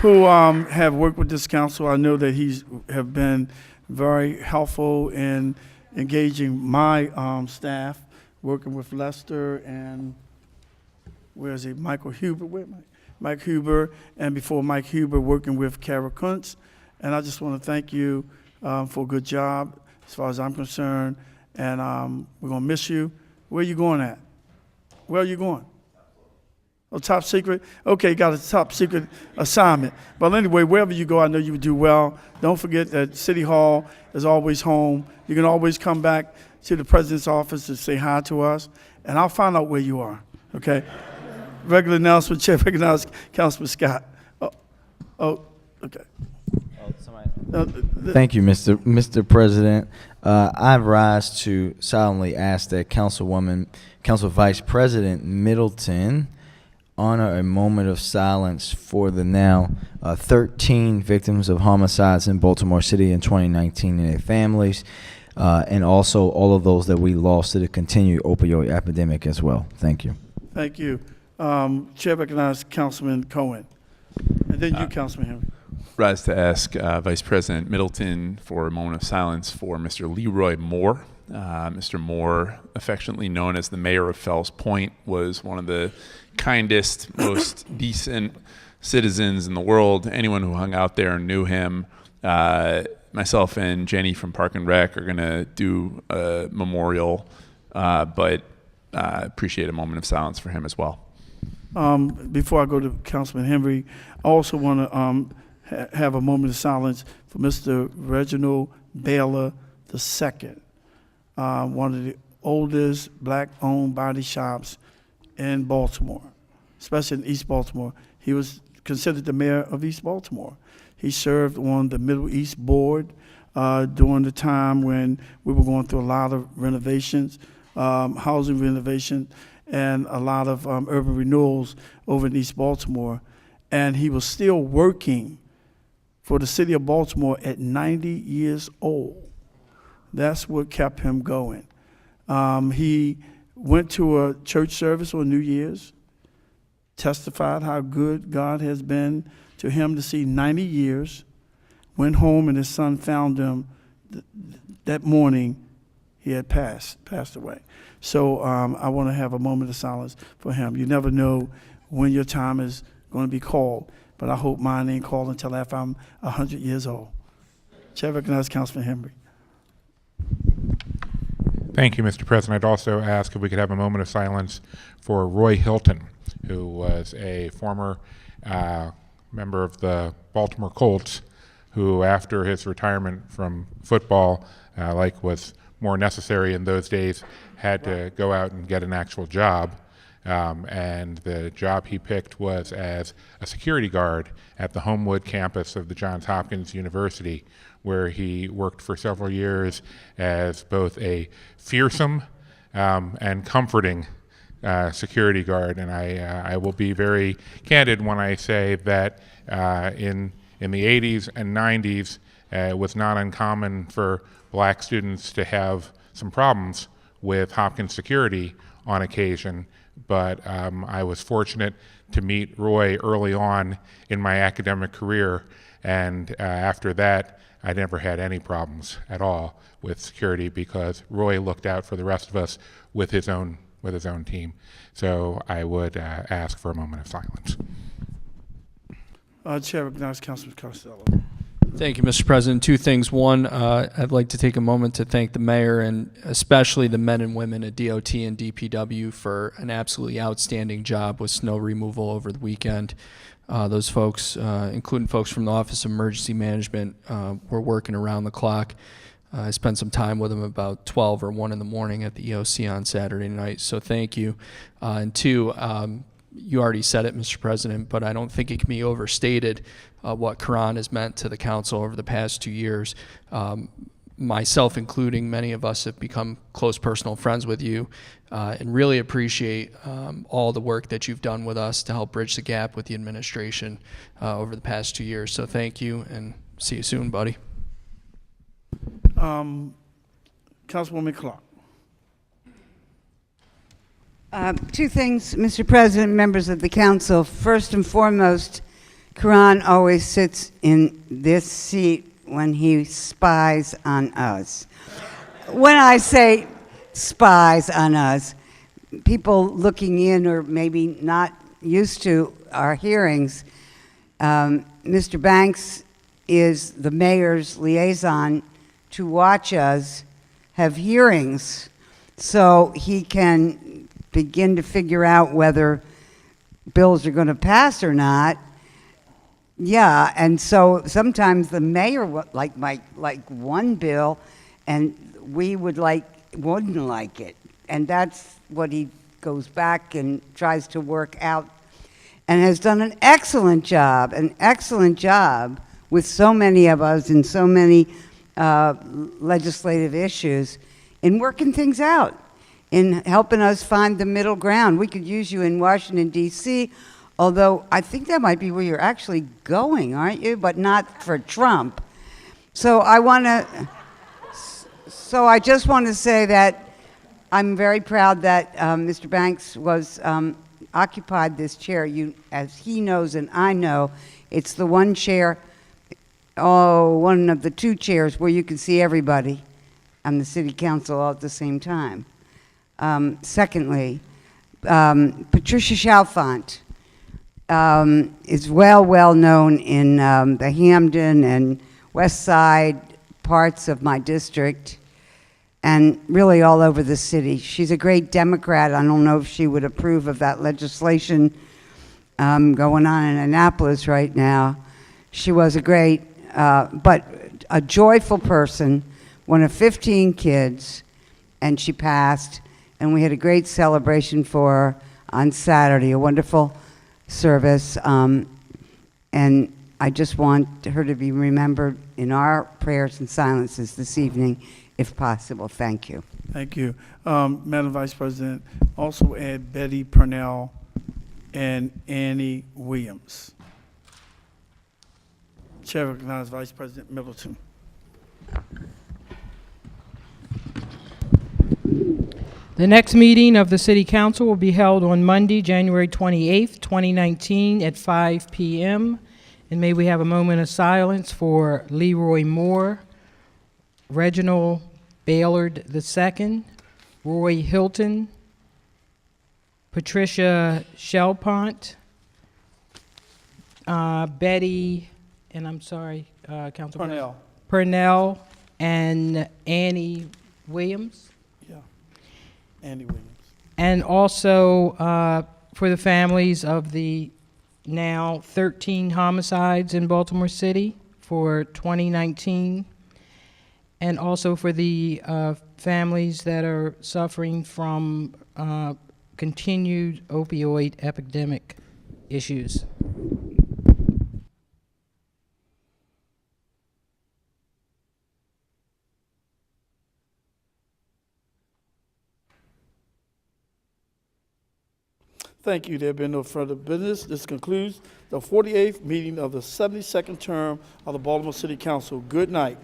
who have worked with this council. I know that he's have been very helpful in engaging my staff, working with Lester and where is he? Michael Huber. Where am I? Mike Huber, and before Mike Huber, working with Kara Kuntz. And I just want to thank you for a good job as far as I'm concerned. And we're going to miss you. Where are you going at? Where are you going? Oh, top secret? Okay, got a top secret assignment. But anyway, wherever you go, I know you would do well. Don't forget that City Hall is always home. You can always come back to the president's office to say hi to us, and I'll find out where you are, okay? Regular announcement, Chair recognizes Councilman Scott. Okay. Thank you, Mr. President. I rise to solemnly ask that Council Vice President Middleton honor a moment of silence for the now 13 victims of homicides in Baltimore City in 2019 and their families, and also all of those that we lost to the continued opioid epidemic as well. Thank you. Thank you. Chair recognizes Councilman Cohen. And then you, Councilman Henry. Rise to ask Vice President Middleton for a moment of silence for Mr. Leroy Moore. Mr. Moore, affectionately known as the mayor of Fells Point, was one of the kindest, most decent citizens in the world. Anyone who hung out there knew him. Myself and Jenny from Park and Rec are going to do a memorial, but appreciate a moment of silence for him as well. Before I go to Councilman Henry, I also want to have a moment of silence for Mr. Reginald Baylor II, one of the oldest black-owned body shops in Baltimore, especially in East Baltimore. He was considered the mayor of East Baltimore. He served on the Middle East Board during the time when we were going through a lot of renovations, housing renovation, and a lot of urban renewals over in East Baltimore. And he was still working for the city of Baltimore at 90 years old. That's what kept him going. He went to a church service on New Year's, testified how good God has been to him to see 90 years, went home and his son found him that morning. He had passed away. So I want to have a moment of silence for him. You never know when your time is going to be called, but I hope mine ain't called until after I'm 100 years old. Chair recognizes Councilman Henry. Thank you, Mr. President. I'd also ask if we could have a moment of silence for Roy Hilton, who was a former member of the Baltimore Colts, who after his retirement from football, like was more necessary in those days, had to go out and get an actual job. And the job he picked was as a security guard at the Homewood campus of the Johns Hopkins University, where he worked for several years as both a fearsome and comforting security guard. And I will be very candid when I say that in the 80s and 90s, it was not uncommon for black students to have some problems with Hopkins security on occasion. But I was fortunate to meet Roy early on in my academic career, and after that, I never had any problems at all with security because Roy looked out for the rest of us with his own team. So I would ask for a moment of silence. Chair recognizes Councilman Costello. Thank you, Mr. President. Two things. One, I'd like to take a moment to thank the mayor and especially the men and women at DOT and DPW for an absolutely outstanding job with snow removal over the weekend. Those folks, including folks from the Office of Emergency Management, were working around the clock. I spent some time with them about 12 or 1 in the morning at the EOC on Saturday night, so thank you. And two, you already said it, Mr. President, but I don't think it can be overstated what Karan has meant to the council over the past 2 years. myself including, many of us have become close personal friends with you, and really appreciate all the work that you've done with us to help bridge the gap with the administration over the past 2 years. So thank you, and see you soon, buddy. Councilwoman Clark. Two things, Mr. President, members of the council. First and foremost, Karan always sits in this seat when he spies on us. When I say spies on us, people looking in or maybe not used to our hearings, Mr. Banks is the mayor's liaison to watch us have hearings so he can begin to figure out whether bills are going to pass or not. Yeah, and so sometimes the mayor might like one bill, and we wouldn't like it, and that's what he goes back and tries to work out, and has done an excellent job with so many of us and so many legislative issues in working things out, in helping us find the middle ground. We could use you in Washington, D.C., although I think that might be where you're actually going, aren't you? But not for Trump. So I just want to say that I'm very proud that Mr. Banks was occupied this chair. As he knows and I know, it's the one chair, one of the two chairs where you can see everybody on the city council all at the same time. Secondly, Patricia Chalfant is well known in the Hampden and West Side parts of my district, and really all over the city. She's a great Democrat. I don't know if she would approve of that legislation going on in Annapolis right now. She was a great, but a joyful person, one of 15 kids, and she passed, and we had a great celebration for her on Saturday, a wonderful service, and I just want her to be remembered in our prayers and silences this evening, if possible. Thank you. Thank you. Madam Vice President, also add Betty Purnell and Annie Williams. Chair recognizes Vice President Middleton. The next meeting of the City Council will be held on Monday, January 28th, 2019 at 5 p.m. And may we have a moment of silence for Leroy Moore, Reginald Baylord II, Roy Hilton, Patricia Chalfant, Betty, and I'm sorry, Council Purnell, and Annie Williams. Yeah, Annie Williams. And also for the families of the now 13 homicides in Baltimore City for 2019, and also for the families that are suffering from continued opioid epidemic issues. Thank you. There have been no further business. This concludes the 48th meeting of the 72nd term of the Baltimore City Council. Good night.